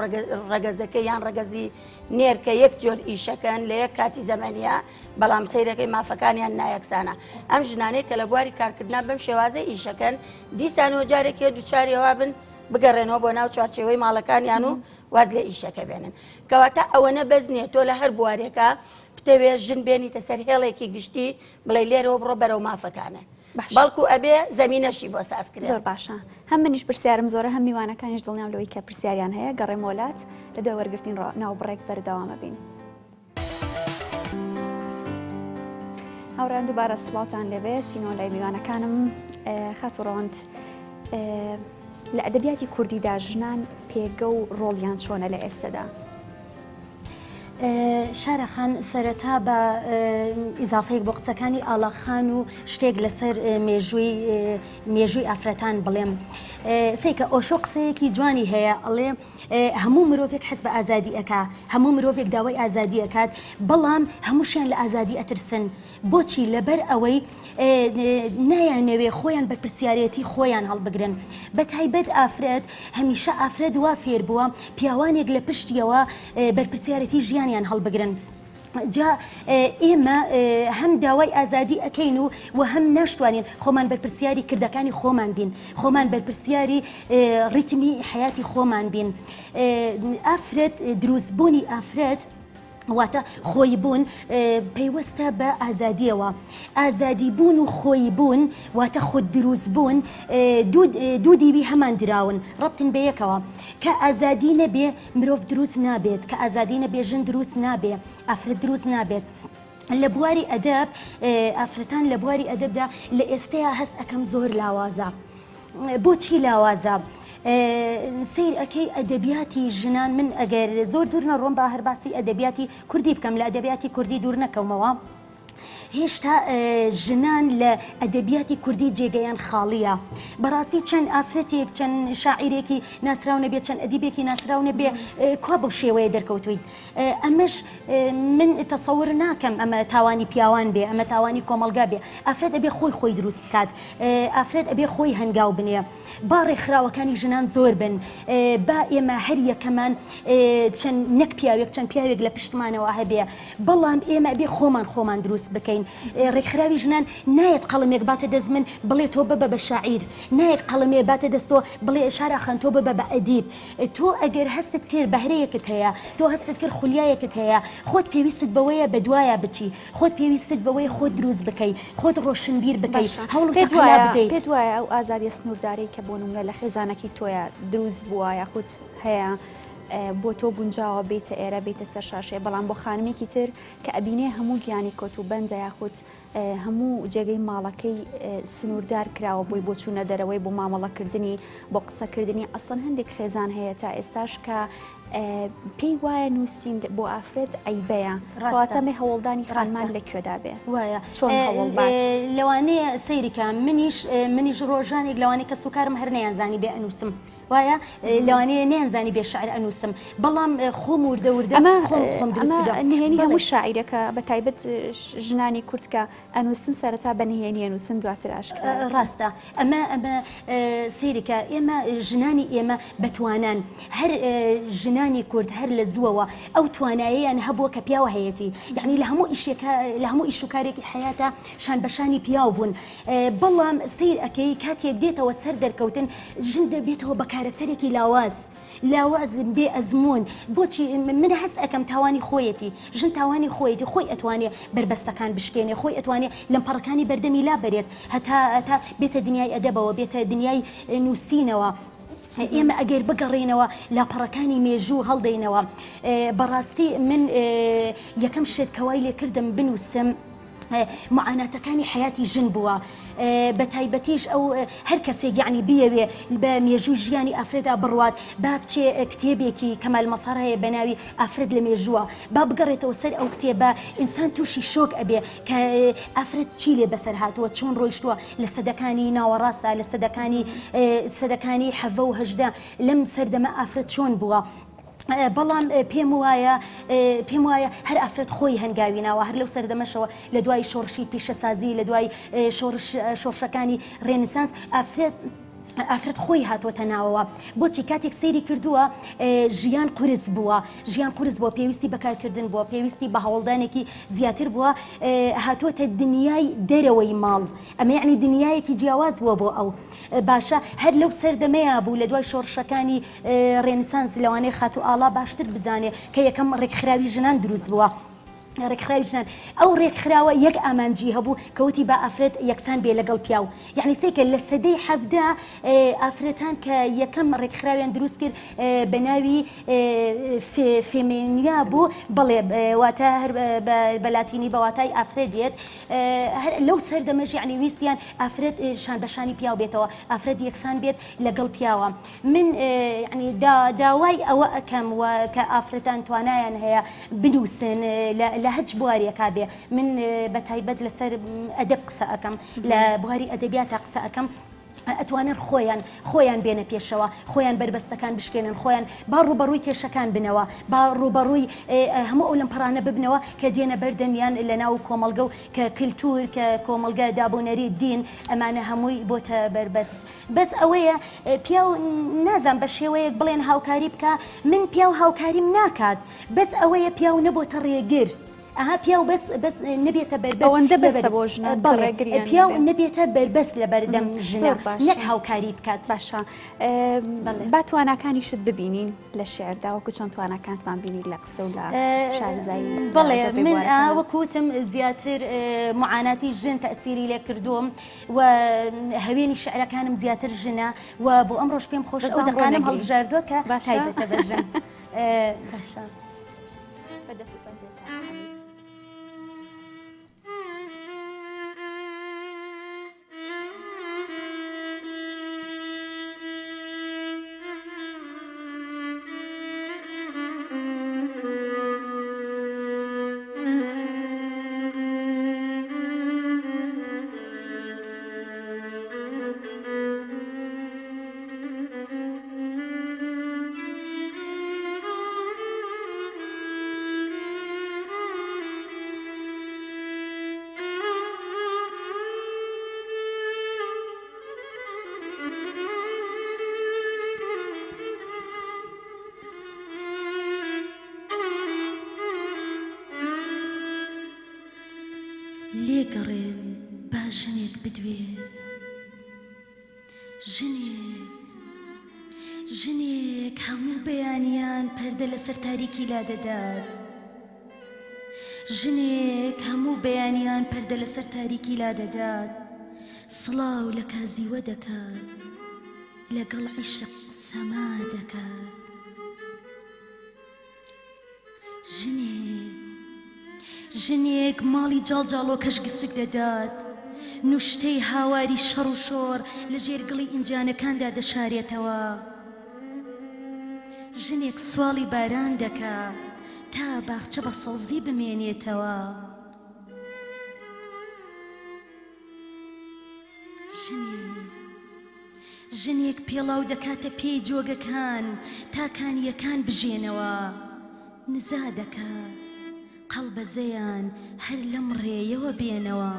ڕەگەزەکە یان ڕەگەزی نێرکە یەک جۆر ئیشەکەن لە یەک کاتی زەمەنیە بەڵام سەیرەکەی مافەکانیان نایەکسانە ئەم ژنانەی کە لە بواری کارکردنا بەم شێوازە ئیشەکەن دیسانەوە جارێکی دووچاریەوە بن بگەڕێنەوە بۆ ناو چوارچێوەی ماڵەکانیان و واز لە ئیشەکە بێنن کەواتە ئەوەنە بەزنێ تۆ لە هەر بوارێکە پتەوێ ژن بێنیتە سەر هێڵێکی گشتی بڵێ لێرەوە بڕۆ بەرەو مافەکانە بەڵکو ئەبێ زەمینەشی بۆ سازکرێت. زۆر باشە هەم منیش پرسیارم زۆرە هەم میوانەکانیش دڵنیام لەوەی کە پرسیاریان هەیە گەڕێ مۆلات لە دوای وەرگرتنی ناوبڕێک بەردەوامە بین. هاوڕێیان دووبارە سڵاتان لەبێت چینەوە لای میوانەکانم خاتوڕۆند لە ئەدەبیاتی کوردیدا ژنان پێگە و ڕۆڵیان چۆنە لە ئێستادا؟ شارەخان سەرەتا بە ئیزافەیەک بۆ قسەکانی ئاڵاخان و شتێک لەسەر مێژووی ئافرەتان بڵێم سێکە ئۆشۆ قسەیەکی جوانی هەیە ئەڵێ هەموو مرۆڤێک حەز بە ئازادی ئەکا هەموو مرۆڤێک داوای ئازادی ئەکات بەڵام هەمووشیان لە ئازادی ئەترسن بۆچی لەبەر ئەوەی نایانەوێ خۆیان بەرپرسیارەتی خۆیان هەڵبگرن بە تایبەت ئافرەت هەمیشە ئافرەت وا فێر بووە پیاوانێک لە پشتیەوە بەرپرسیارەتی ژیانیان هەڵبگرن جا ئێمە هەم داوای ئازادی ئەەکەین و هەم ناشتوانین خۆمان بەرپرسیاری کردەکانی خۆمان بین خۆمان بەرپرسیاری ڕیتمی حیاتی خۆمان بین ئافرەت دروستبوونی ئافرەت واتە خۆی بوون پەیوەستە بە ئازادیەوە ئازادی بوون و خۆی بوون واتە خۆ دروست بوون دوو دیوی هەمان دراون ڕبتن بە یەکەوە کە ئازادی نەبێ مرۆڤ دروست نابێت کە ئازادی نەبێ ژن دروست نابێ ئافرەت دروست نابێت لە بواری ئەدەب ئافرەتان لە بواری ئەدەبدا لە ئێستەیە هەست ئەەکەم زۆر لاوازە بۆچی لاوازە سیر ئەەکەی ئەدەبیاتی ژنان من ئەگەر زۆر دوور نەڕۆم بە هەرباسی ئەدەبیاتی کوردی بکەم لە ئەدەبیاتی کوردی دوور نەکەمەوە هێشتا ژنان لە ئەدەبیاتی کوردی جێگەیان خاڵیە بەڕاستی چەند ئافرەتێک چەند شاعیرێکی ناسراونە بێت چەند ئەدیبێکی ناسراونە بێ کوا بەو شێوەیە دەرکەوتوین ئەمەش من تەسەور ناکەم ئەمە تاوانی پیاوان بێ ئەمە تاوانی کۆمەلگا بێ ئافرەت ئەبێ خۆی دروست بکات ئافرەت ئەبێ خۆی هەنگاو بنێ با ڕێکخراوەکانی ژنان زۆر بن با ئێمە هەر یەکەمان چەند نەک پیاوێک چەند پیاوێک لە پشتمانەوە هەبێ بەڵام ئێمە ئەبێ خۆمان دروست بکەین ڕێکخراوی ژنان نایەت قەڵمێک باتە دەست من بڵێ تۆ ببە بە شاعیر نایەت قەڵمێ باتە دەستۆ بڵێ شارەخان تۆ ببە بە ئەدیب تۆ ئەگەر هەستت کرد بەهرەیەکت هەیە تۆ هەستت کرد خولیایەکت هەیە خۆت پێویستت بەوەیە بە دوایە بچی خۆت پێویستت بەوەی خۆت دروست بکەی خۆت ڕۆشنبیر بکەی هەوڵ تەقلا بدەیت پێت وایە ئەو ئازادی سنوورداری کە بۆ نمونە لە خێزانێکی تۆیە دروست بووە یاخود هەیە بۆ تۆ بونجاوە بیتە ئێرە بیتە سەر شاشێ بەڵام بۆ خانمێکی تر کە ئەبینێ هەموو گیانی کۆت و بەندە یاخود هەموو جێگەی ماڵەکەی سنووردار کراوە بۆی بۆ چوونە دەرەوەی بۆ مامەڵەکردنی بۆ قسەکردنی ئەسڵەن هەندێک خێزان هەیە تا ئێستاش کە پێی وایە نووسین بۆ ئافرەت ئەیبەیە ڕاستەمێ هەوڵدانی خانمان لەکوێدا بێ وایە چۆن هەوڵبات لەوانەیە سەیریکە منیش ڕۆژانێک لەوانەیە کە سوکارم هەر نەیانزانی بێ ئەنووسم وایە لەوانەیە نێنزانی بێ شعر ئەنووسم بەڵام خۆم وردە نهێنی هەموو شاعیرەکە بە تایبەت ژنانی کورتکە ئەنووسن سەرەتا بە نهێنی ئەنووسن دواتر ئاشکرا ڕاستە ئەمە سەیریکە ئێمە ژنانی ئێمە بەتوانان هەر ژنانی کورد هەر لە زووەوە ئەو تواناییان هەبووە کە پیاوە هەیەی یعنی لە هەموو ئیش و کارێکی حیاتە شان بەشانی پیاو بوون بەڵام سیر ئەەکەی کاتێک دێتەوە سەر دەرکەوتن ژن دەبێتەوە بە کارکتەرێکی لاواز بێ ئەزمون بۆچی من هەست ئەەکەم تاوانی خۆیەتی ژن تاوانی خۆیەتی خۆی ئەتوانێ بربەستەکان بشکێنێ خۆی ئەتوانێ لەم پەڕەکانی بەردەمی لا بەرێت هەتا بێتە دنیای ئەدەبەوە بێتە دنیای نووسینەوە ئێمە ئەگەر بگەڕێنەوە لاپەڕەکانی مێژوو هەڵدەینەوە بەڕاستی من یەکەم شێت کەوای لێ کردم بنووسم معاناتەکانی حیاتی ژن بووە بە تایبەتیش ئەو هەر کەسێک یعنی بیەوێ بە مێژووی ژیانی ئافرەتدا بڕوات با بچێ کتێبێکی کەمال مەسەر هەیە بە ناوی ئافرەت لە مێژووە با بگەڕێتەوە سەر ئەو کتێبە ئینسان تووشی شۆک ئەبێ کە ئافرەت چی لێ بەسەر هاتووە چۆن ڕۆیشتووە لە سەدەکانی ناوەڕاستە لە سەدەکانی حەڤە و هەژدا لەم سەردەمە ئافرەت چۆن بووە بەڵام پێم وایە هەر ئافرەت خۆی هەنگاویناوە هەر لەو سەردەمەشەوە لە دوای شۆڕشی پیشەسازی لە دوای شۆڕشەکانی ڕێنسانس ئافرەت خۆی هاتوۆتە ناوەوە بۆچی کاتێک سەیری کردووە ژیان قورس بووە پێویستی بەکارکردن بووە پێویستی بە هەوڵدانێکی زیاتر بووە هاتوۆتە دنیای دەرەوەی ماڵ ئەمە یعنی دنیایەکی جیاواز بووە بۆ ئەو باشە هەر لەو سەردەمەیە بوو لە دوای شۆڕشەکانی ڕێنسانس لەوانەیە خاتو ئاڵا باشتر بزانێ کە یەکەم ڕێکخراوی ژنان دروست بووە ڕێکخراوی ژنان ئەو ڕێکخراوە یەک ئامانجی هەبوو کەوتی با ئافرەت یەکسان بێ لەگەڵ پیاو یعنی سێکە لە سەدەی حەفدا ئافرەتان کە یەکەم ڕێکخراویان دروست کرد بە ناوی فێمینیا بوو بڵێ واتە هەر بە لاتینی بەواتای ئافرەت لەو سەردەمەش یعنی ویستیان ئافرەت شان بەشانی پیاو بێتەوە ئافرەت یەکسان بێت لەگەڵ پیاوە من ینی داوای ئەوە ئەەکەم کە ئافرەتان توانایان هەیە بنووسن لە هەچ بوارێکا بێ من بە تایبەت لەسەر ئەدەب قسە ئەەکەم لە بواری ئەدەبیاتە قسە ئەەکەم ئەتوانن خۆیان بێنە پێشەوە خۆیان بربەستەکان بشکێنن خۆیان با ڕوبەڕووی کێشەکان بنەوە با ڕوبەڕووی هەموو ئەو لەمپەرانە ببنەوە کە دێنە بەردەمیان لە ناو کۆمەلگە و کە کللتور کە کۆمەلگە دابوونەری دین ئەمانە هەمووی بۆتە بربەست بەس ئەوەیە پیاو نازان بە شێوەیەک بڵێن هاوکاری بکە من پیاو هاوکاریم ناکات بەس ئەوەیە پیاو نەبۆتە ڕێگر ئەها پیاو بەس نەبێتە بەربەست پیاو نەبێتە بەربەست لە بەردەم ژنە یەک هاوکاری بکات باشە با توانەکانیشت ببینین لە شێعردا وەکو چۆن توانەکانتمان بینی لە قسە و لە شارزایی بڵێ من وەکوتم زیاتر معاناتی ژن تەسیری لێ کردوم و هەوێنی شعرەکانم زیاتر ژنە و بۆ ئەمڕۆژ پێم خۆش ئەو دەقانم هەڵبژاردووە کە تایبەتە بە ژن باشە بەدەست و پەنجەکان لێگەڕێن با ژنێک بدوێ ژنێک هەموو بەیانیان پەردە لەسەر تاریکی لا دەدات ژنێک هەموو بەیانیان پەردە لەسەر تاریکی لا دەدات سڵاو لە کازیوە دەکات لەگەڵ عیشق سەما دەکات ژنێک ماڵی جاڵجاڵۆ کەشگسک دەدات نوشتەی هاواری شەڕ و شۆڕ لە ژێرگڵی ئینجانەکاندا دەشارێتەوە ژنێک سواڵی باران دەکا تا باخچە بە سەوزی بمێنێتەوە ژنێک پێڵاو دەکاتە پێی جۆگەکان تا کانیەکان بژێنەوە نزا دەکا قەڵبەزەیان هەر لەم ڕێیەوە بێنەوە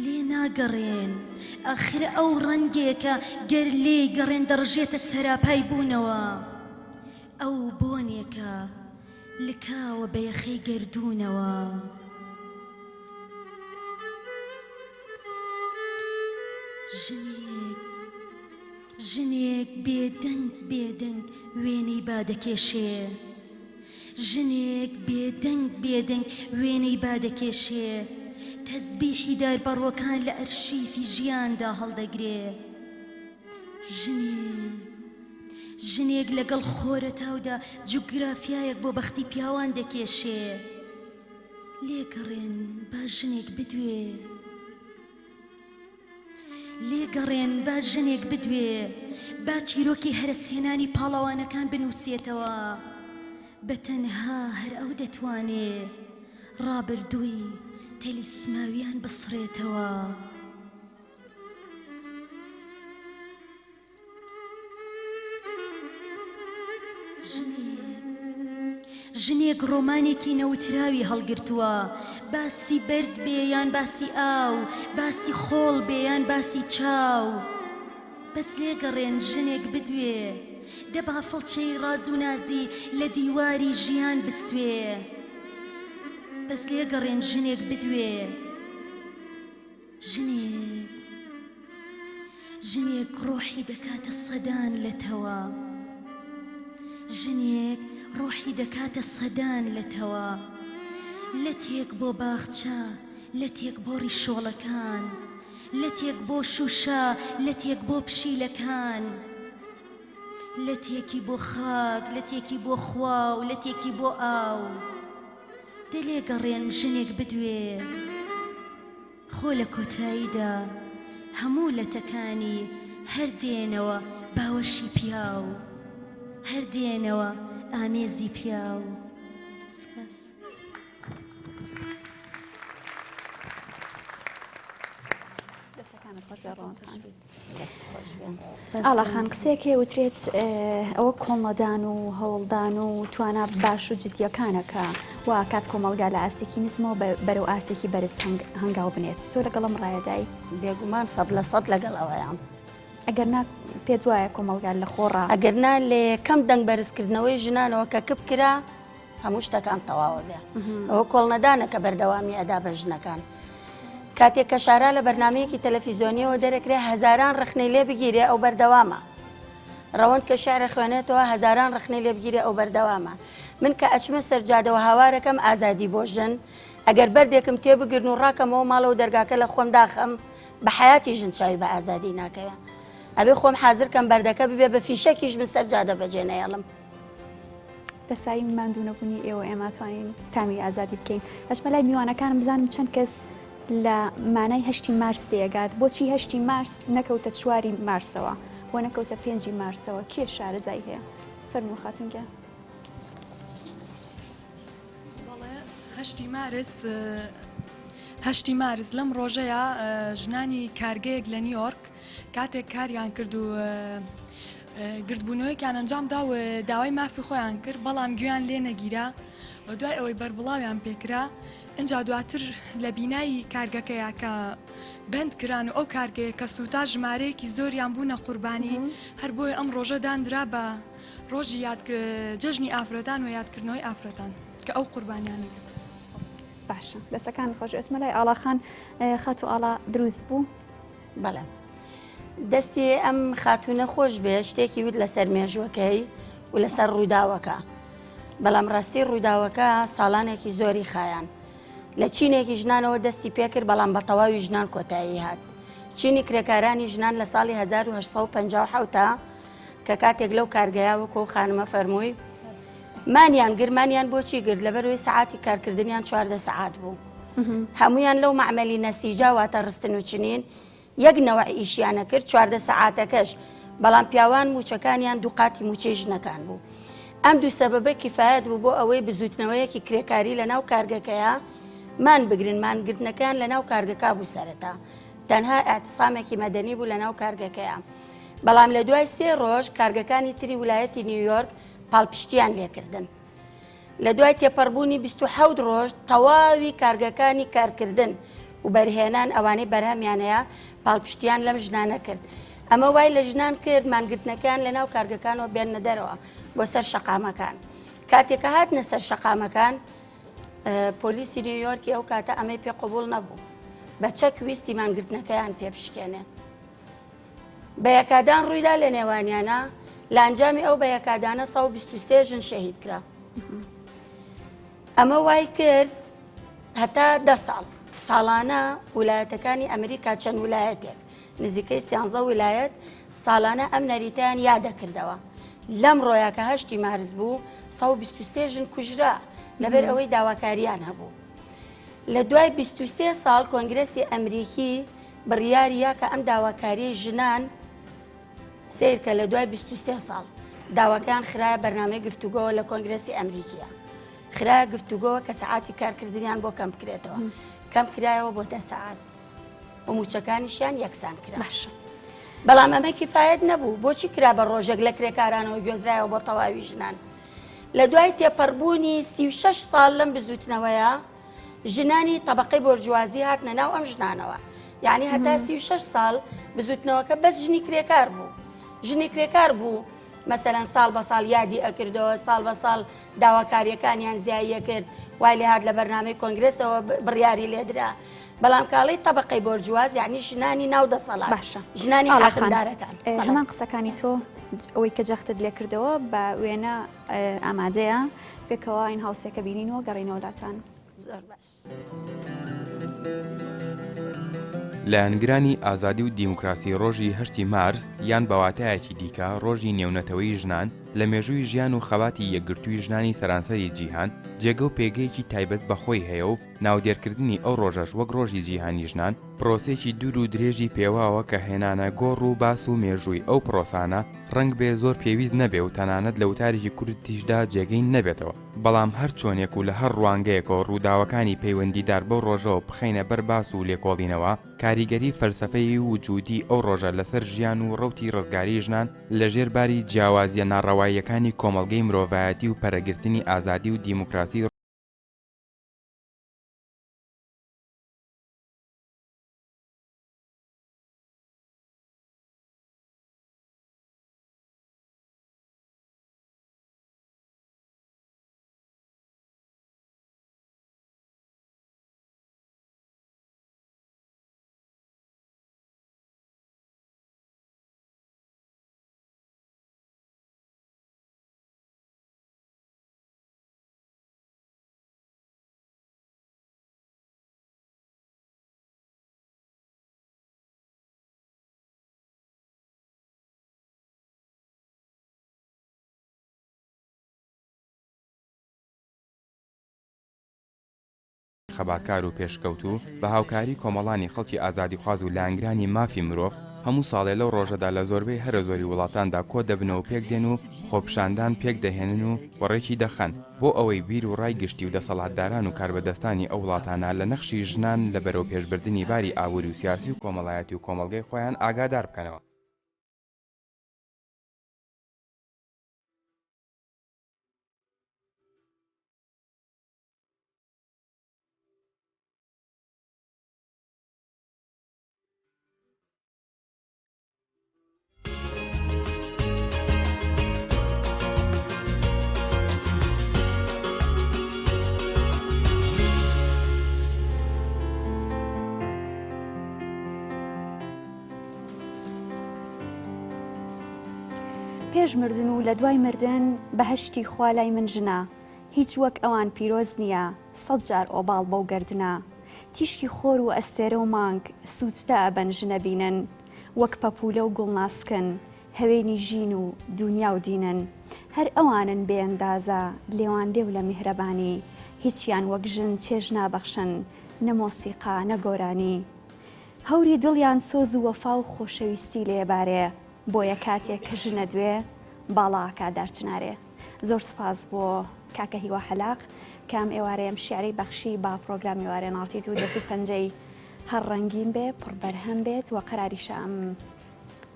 لێ ناگەڕێن ئاخر ئەو ڕەنگێکە گەر لێی گەڕێن دەڕژێتە سەراپای بوونەوە ئەو بۆنێکە لکاوە بە یەخەی گەردوونەوە ژنێک بێدەنگ وێنەی بادەکێشێ ژنێک بێدەنگ وێنەی بادەکێشێ تەزبیحی دار بەڕۆکان لە ئەرشیفی ژیاندا هەڵدەگرێ ژنێک لەگەڵ خۆرە تاودا جوگرافیایەک بۆ بەختی پیاوان دەکێشێ لێگەڕێن با ژنێک بدوێ با ژنێک بدوێ با چیرۆکی هەرەسهێنانی پاڵەوانەکان بنووسێتەوە بەتەنها هەر ئەو دەتوانێ ڕابردووی تەلیسماویان بسڕێتەوە ژنێک ڕۆمانێکی نەوتراوی هەڵگرتووە باسی بەرد بێ یان باسی ئاو باسی خۆڵ بێ یان باسی چاو بەس لێگەڕێن ژنێک بدوێ دەبا فڵچەی ڕاز و نازی لە دیواری ژیان بسوێ بەس لێگەڕێن ژنێک بدوێ ژنێک ڕۆحی دەکاتە سەدان لە تەوا ژنێک ڕۆحی دەکاتە سەدان لە تەوا لەتێک بۆ باخچە لەتێک بۆ ڕیشۆڵەکان لەتێک بۆ شوشە لەتێک بۆ پشیلەکان لەتێکی بۆ خاک لەتێکی بۆ خوا و لەتێکی بۆ ئاو دەلێگەڕێن ژنێک بدوێ خۆ لە کۆتاییدا هەموو لەتەکانی هەردێنەوە باوەشی پیاو هەردێنەوە ئامێزی پیاو سپاس. ئاڵاخان کسێکێ وترێت ئەوە کۆمەدان و هەوڵدان و توانە باش و جدیەکانەکە و کات کۆمەلگا لە ئاسێکی نزمەوە بەرەو ئاسێکی بەرز هەنگاو بنێت تۆ لەگەڵم ڕایەدای بێگومان 100% لەگەڵ ئەوەیان ئەگەر پێت وایە کۆمەلگا لە خۆڕا ئەگەرنا لێ کەم دەنگ بەرزکردنەوەی ژنانەوە کە کپ کرا هەموو شتەکان تەواوە بێ ئەوە کۆڵنەدانە کە بەردەوامی ئەدا بە ژنەکان کاتێک کە شارا لە بەرنمەیەکی تەلەڤیزیۆنیەوە دەرەکرێ هەزاران ڕخنەی لێ بگیرێ ئەو بەردەوامە ڕەوەند کە شارە خوێنێتەوە هەزاران ڕخنەی لێ بگیرێ ئەو بەردەوامە من کە ئەچمە سەرجادەوە هاوارەکەم ئازادی بۆ ژن ئەگەر بەردێکم تێبگرن و ڕاکەمەوە ماڵەوە دەرگاکە لە خۆم داخەم بە حیاتی ژن چاوی بە ئازادی ناکەوە ئەبێ خۆم حازرکەم بەردەکە ببێ بە فیشەکیش من سەرجادە بەجێ نەیەڵم دەسایی ماندوونەبوونی ئێوە ئێمە توانین تامی ئازادی بکەین ئەچمە لای میوانەکانم بزانم چەند کەس لە مانای هەشتی مارس تێگات بۆچی هەشتی مارس نەکەوتە 4 مارسەوە بۆ نەکەوتە 5 مارسەوە کێ شارەزای هەیە فەرموو خاتونگە هەشتی مارس لەم ڕۆژەیە ژنانی کارگەیەک لە نیویۆرک کاتێک کاریان کرد و گردبوونەوەیکیان ئەنجامدا و داوای مافی خۆیان کرد بەڵام گویان لێ نەگیرا و دوای ئەوەی بەربڵاویان پێکرا اینجا دواتر لە بینایی کارگەکەیە کە بند کران و ئەو کارگەیە کە سوتا ژمارەیەکی زۆریان بوونە قوربانی هەر بۆی ئەم ڕۆژە دانرا بە ڕۆژی جەژنی ئافرەتان و یادکردنەوەی ئافرەتان کە ئەو قوربانیانی باشە دەستەکان خۆش ئەسمە لای ئاڵاخان خەت و ئاڵا دروست بوو بەڵێ دەستی ئەم خاتونە خۆش بێ شتێکی وت لەسەر مێژوەکەی و لەسەر ڕووداوەکە بەڵام ڕاستی ڕووداوەکە ساڵانێکی زۆری خایان لە چینێکی ژنانەوە دەستی پێکرد بەڵام بە تەواوی ژنان کۆتایی هات چینی کرێکارانی ژنان لە ساڵی 1950 کە کاتێک لەو کارگەیاوەکۆ خانمە فەرمووی مانیان گرمانیان بۆچی گرت لەبەرەوەی سعاتی کارکردنیان 14 سعات بوو هەمویان لەو معمەلی نەسیجا واتە ڕستن و چنین یەک نەوە ئیشیانە کرد 14 سعاتەکەش بەڵام پیاوان موچەکانیان دووقاتی موچەی ژنەکان بوو ئەم دوو سەبەبە کیفایەت بوو بۆ ئەوەی بزوتنەوەیەکی کرێکاری لە ناو کارگەکەیە مان بگرن مانگرتنەکان لە ناو کارگەکە بوو سەرەتا تەنها ئاعتسامێکی مەدەنی بوو لە ناو کارگەکەیە بەڵام لە دوای 3 ڕۆژ کارگەکانی تری ویلایەتی نیویۆرک پاڵپشتیان لێکردن لە دوای تێپەڕبوونی 27 ڕۆژ تەواوی کارگەکانی کارکردن و بەرهێنان ئەوانەی بەرهەمیانەیە پاڵپشتیان لەم ژنانە کرد ئەمە وای لە ژنان کرد مانگرتنەکان لە ناو کارگەکانەوە بێنە دەرەوە بۆ سەر شەقامەکان کاتێکە هاتنە سەر شەقامەکان پۆلیسی نیویۆرکی ئەو کاتە ئەمەی پێ قبول نەبوو بە چەک ویستی مانگرتنەکەیان پێ بشکێنێ بە یەکادان ڕوویدا لە نێوانیانە لە ئەنجامی ئەو بە یەکادانە 123 ژن شەهید کرا ئەمە وای کرد هەتا 10 ساڵ ساڵانە ویلایەتەکانی ئەمریکا چەند ویلایەتێک نزیکەی 13 ویلایەت ساڵانە ئەم نەریتیان یادەکردەوە لەم ڕۆیە کە 8 مارس بوو 123 ژن کوژرا لەبەر ئەوەی داواکاریان هەبوو لە دوای 23 ساڵ کۆنگرێسی ئەمریکی بڕیاریە کە ئەم داواکاری ژنان سیرکە لە دوای 23 ساڵ داواکان خراە بەرنامەی گفتوگۆوە لە کۆنگرێسی ئەمریکیە خراە گفتوگۆوە کە سەعاتی کارکردنیان بۆ کەم بکرێتەوە کەم کرایەوە بۆ 10 سەعات و موچەکانیشیان یەکسان کرا بەڵام ئەمە کیفایەت نەبوو بۆچی کرا بە ڕۆژێک لە کرێکارانەوە گوێزرایەوە بۆ تەواوی ژنان لە دوای تێپەڕبوونی 36 ساڵ لەم بزوتنەوەیە ژنانی طبقەی بۆرجوازی هاتنە ناو ئەم ژنانەوە یعنی هەتا 36 ساڵ بزوتنەوەکە بەس ژنی کرێکار بوو مەسەلەن ساڵ بە ساڵ یادی ئەکردەوە ساڵ بە ساڵ داواکاریەکانیان زیاییە کرد وای لێ هات لە بەرنامەی کۆنگرسەوە بڕیاری لێدرا بەڵام کاڵی تەبقەی بۆرجواز یعنی ژنانی ناو دەسەڵات باشە ژنانی حاکمدارەکان هەمان قسەکانی تۆ ئەوەی کە جەختت لێ کردەوە بە وێنە ئامادەیە پێکەوە این هاوسێکە بینینەوە گەڕینەوە لاتان زۆر باش. لایەنگرانی ئازادی و دیموکراسی ڕۆژی 8 مارس یان بەواتایەکی دیکە ڕۆژی نێونەتەوەی ژنان لە مێژووی ژیان و خەواتی یەکگرتووی ژنانی سەرانسەری جیهان جێگە و پێگەیەکی تایبەت بەخۆی هەیە و ناودێرکردنی ئەو ڕۆژەش وەک ڕۆژی جیهانی ژنان پرۆسێکی دوور و درێژی پێواوە کە هێنانە گۆڕ و باس و مێژووی ئەو پرۆسانە ڕنگ بێ زۆر پێویست نەبێ و تەنانەت لە وتارێکی کورد تیژدا جێگەی نەبێتەوە بەڵام هەر چۆنێک و لە هەر ڕوانگەیەکەوە ڕووداوەکانی پەیوەندیدار بەو ڕۆژەوە بخەینە بەر باس و لێکۆڵینەوە کاریگەری فەلسەفەی وجودی ئەو ڕۆژە لەسەر ژیان و ڕەوتی ڕزگاری ژنان لە ژێرباری جیاوازیە ناڕەواییەکانی کۆمەڵگەی مرۆڤایەتی و پەرەگرتنی ئازادی و دیموکراسی خەباتکار و پێشکەوتو بە هاوکاری کۆمەڵانی خەڵکی ئازادیخواز و لایەنگرانی مافی مرۆڤ هەموو ساڵێ لەو ڕۆژەدا لە زۆربەی هەرە زۆری وڵاتاندا کۆ دەبنەوە پێک دێن و خۆپشاندان پێک دەهێنن و وەڕێکی دەخەن بۆ ئەوەی بیر و ڕای گشتی و دەسەڵاتداران و کاربەدەستانی ئەو وڵاتانە لە نەخشی ژنان لە بەرەو پێشبردننی باری ئاوری و سیاسی و کۆمەڵایەتی و کۆمەڵگەی خۆیان ئاگادار بکەنەوە. پێش مردن و لە دوای مردن بەهشتی خوا لای من ژنا هیچ وەک ئەوان پیرۆز نییە 100 جار ئۆباڵ بەو گردنە تیشکی خۆر و ئەستێرە و مانگ سوچتە ئەبەن ژنە بینن وەک پەپولە و گوڵناسکن هەوێنی ژین و دنیا و دینن هەر ئەوانن بێئەندازە لێوان لێو لە میهرەبانی هیچیان وەک ژن چێژ نابەخشن نە مۆسیقا نە گۆرانی هەوری دڵیان سۆز و وەفا و خۆشەویستی لێبارێ بۆیە کاتێک کە ژنە دوێ باڵاکە دارچنارێ. زۆر سپاس بۆ کاکە هیوا حەلاق کام ئێوارەیەم شیعری بەخشی با پرۆگرام ئێوارێ ناڵتیت و دەست و پەنجەی هەر ڕەنگین بێ پڕبەرهەم بێت و قەراریشە ئەم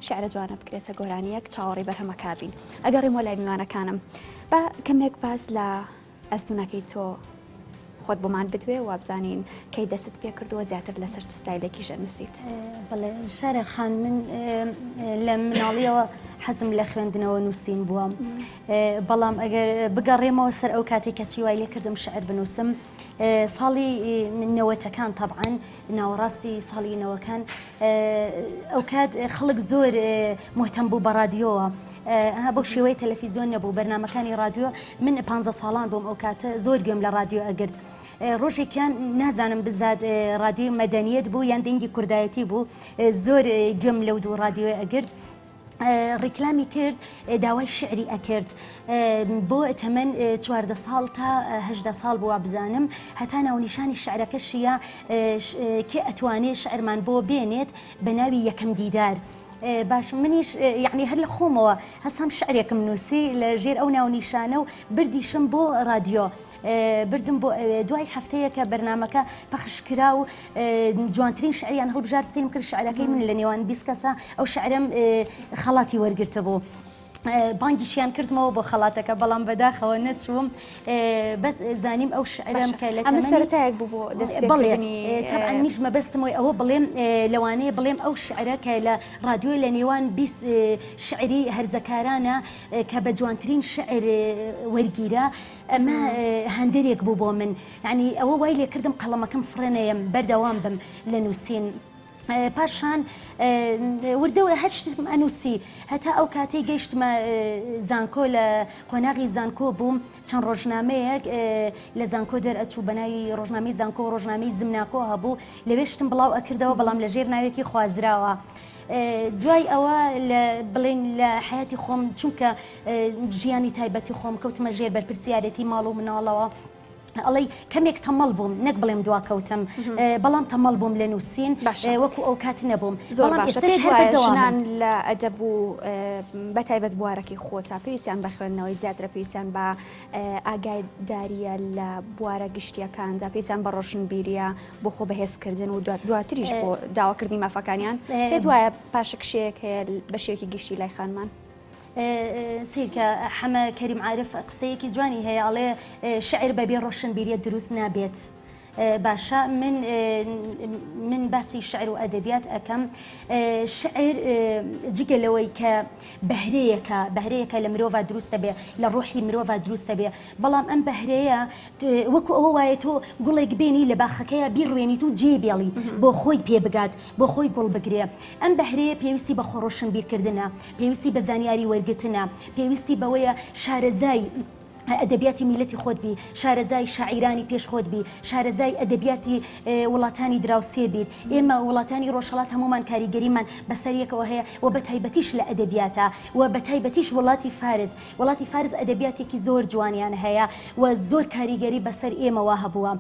شعرە جوانە بکرێتە گۆرانیەک چاوەڕی بەرهەمەکە بین. ئەگەڕێمەوە لای میوانەکانم بە کەمێک باس لە ئەزمونەکەی تۆ خۆت بۆمان بدوێ و وابزانین کەی دەست پێ کردووە زیاتر لەسەر چ ستایلێکی ژەنووسیت. بەڵێ شارە خان من لە مناڵیەوە حەزم لە خوێندنەوە نووسین بووم بەڵام ئەگەر بگەڕێمەوە سەر ئەو کاتێک کە چیوای لێ کردم شعر بنووسم ساڵی نەوەتەکان طبعاً ناوەڕاستی ساڵی نەوەکان ئەو کات خەڵک زۆر مهتەم بوو بە رادیۆوە بۆ شێوەی تەلەڤیزیۆن نەبوو بەرنامەکانی رادیۆ من 15 ساڵان بووم ئەو کاتە زۆر گوێم لە رادیۆ ئەگرت ڕۆژێکیان نازانم بزاد رادیۆی مەدەنیەت بوو یان دەنگی کوردایەتی بوو زۆر گوێم لەو دوو رادیۆ ئەگرت ڕیکلامی کرد داوای شعری ئەکرد بۆ تەمەن 14 ساڵ تا 18 ساڵ بووە بزانم هەتا ناونیشانی شعرەکەشیە کێ ئەتوانێت شعرمان بۆ بێنێت بە ناوی یەکەم دیدار باش منیش یعنی هەر لە خۆمەوە هەستم شعرێکم نووسی لە ژێر ئەو ناونیشانە و بردیشم بۆ رادیۆ بردم بۆ دوای هەفتەیە کە بەرنامەکە پەخشکرا و جوانترین شعریان هەڵبژار سیم کرد شعرەکەی من لە نێوان 20 کەسە ئەو شعرم خەڵاتی وەرگرتە بوو بانگیشیان کردمەوە بۆ خەڵاتەکە بەڵام بەداخەوە نەچووم بەس زانیم ئەو شعرم کە لە ئەمە سەرەتایەک بوو بۆ دەستپێکردنی طبعا میش مەبەستمەوەی ئەوە بڵێم لەوانەیە بڵێم ئەو شعرە کە لە رادیۆی لە نێوان 20 شعری هەرزەکارانە کە بە جوانترین شعر وەرگیرە ئەمە هەندێک بوو بۆ من یعنی ئەوە وای لێ کردم قەڵەمەکەم فڕێنەیەم بەردەوام بم لە نووسین پاشان وردەوە هەر شتم ئەنووسی هەتا ئەو کاتەی گەیشتمە زانکۆ لە قۆناغی زانکۆ بووم چەند ڕۆژنامەیەک لە زانکۆ دەرئەچوو بە ناوی ڕۆژنامەی زانکۆ و ڕۆژنامەی زمناکۆ هەبوو لەوێشتم بڵاو ئەکردەوە بەڵام لە ژێر ناوێکی خوازراوە دوای ئەوە بڵێن لە حیاتی خۆم چونکە ژیانی تایبەتی خۆم کەوتمە ژێر بەرپرسیارەتی ماڵ و مناڵەوە ئەڵێ کەمێک تەمەڵ بووم نەک بڵێم دواکەوتم بەڵام تەمەڵ بووم لە نووسین وەکو ئەو کات نەبووم زۆر ژنان لە ئەدەب و بەتایبەت بوارەکەی خۆتا پێویستیان بە خوێندنەوەی زیاترە پێویستیان بە ئاگاداریە لە بوارە گشتیەکاندا پێویستیان بە ڕۆشنبیریە بۆ خۆ بەهێزکردن و دواتریش بۆ داواکردنی مافەکانیان پێت وایە پاشە کشەیەک هەیە بە شێوەیەکی گشتی لای خانمان سیرکە حەمە کەریم عارف قسەیەکی جوانی هەیە ئەڵێ شعر بەبێ ڕۆشنبیریە دروست نابێت باشە من باسی شعر و ئەدەبیات ئەەکەم شعر جگەلەوەی کە بەهرەیەکە لە مرۆڤ دروستە بێ لە ڕۆحی مرۆڤ دروستە بێ بەڵام ئەم بەهرەیە وەکو ئەوە وایە تۆ گوڵێک بێنی لە باخەکەیە بیڕوێنیت و جێبێڵی بۆ خۆی پێ بگات بۆ خۆی گوڵ بگرێ ئەم بەهرەیە پێویستی بە خۆڕۆشنبیرکردنە پێویستی بە زانیاری وەرگتنە پێویستی بەوەیە شارەزای ئەدەبیاتی میلەتی خۆت بی شارەزای شاعیرانی پێش خۆت بی شارەزای ئەدەبیاتی وڵاتانی دراوسێ بیت ئێمە وڵاتانی ڕۆژهەڵات هەمومان کاریگەریمان بەسەریەکەوە هەیە و بە تایبەتیش لە ئەدەبیاتە و بە تایبەتیش وڵاتی فارس ئەدەبیاتێکی زۆر جوانیان هەیە و زۆر کاریگەری بەسەر ئێمەوە هەبووە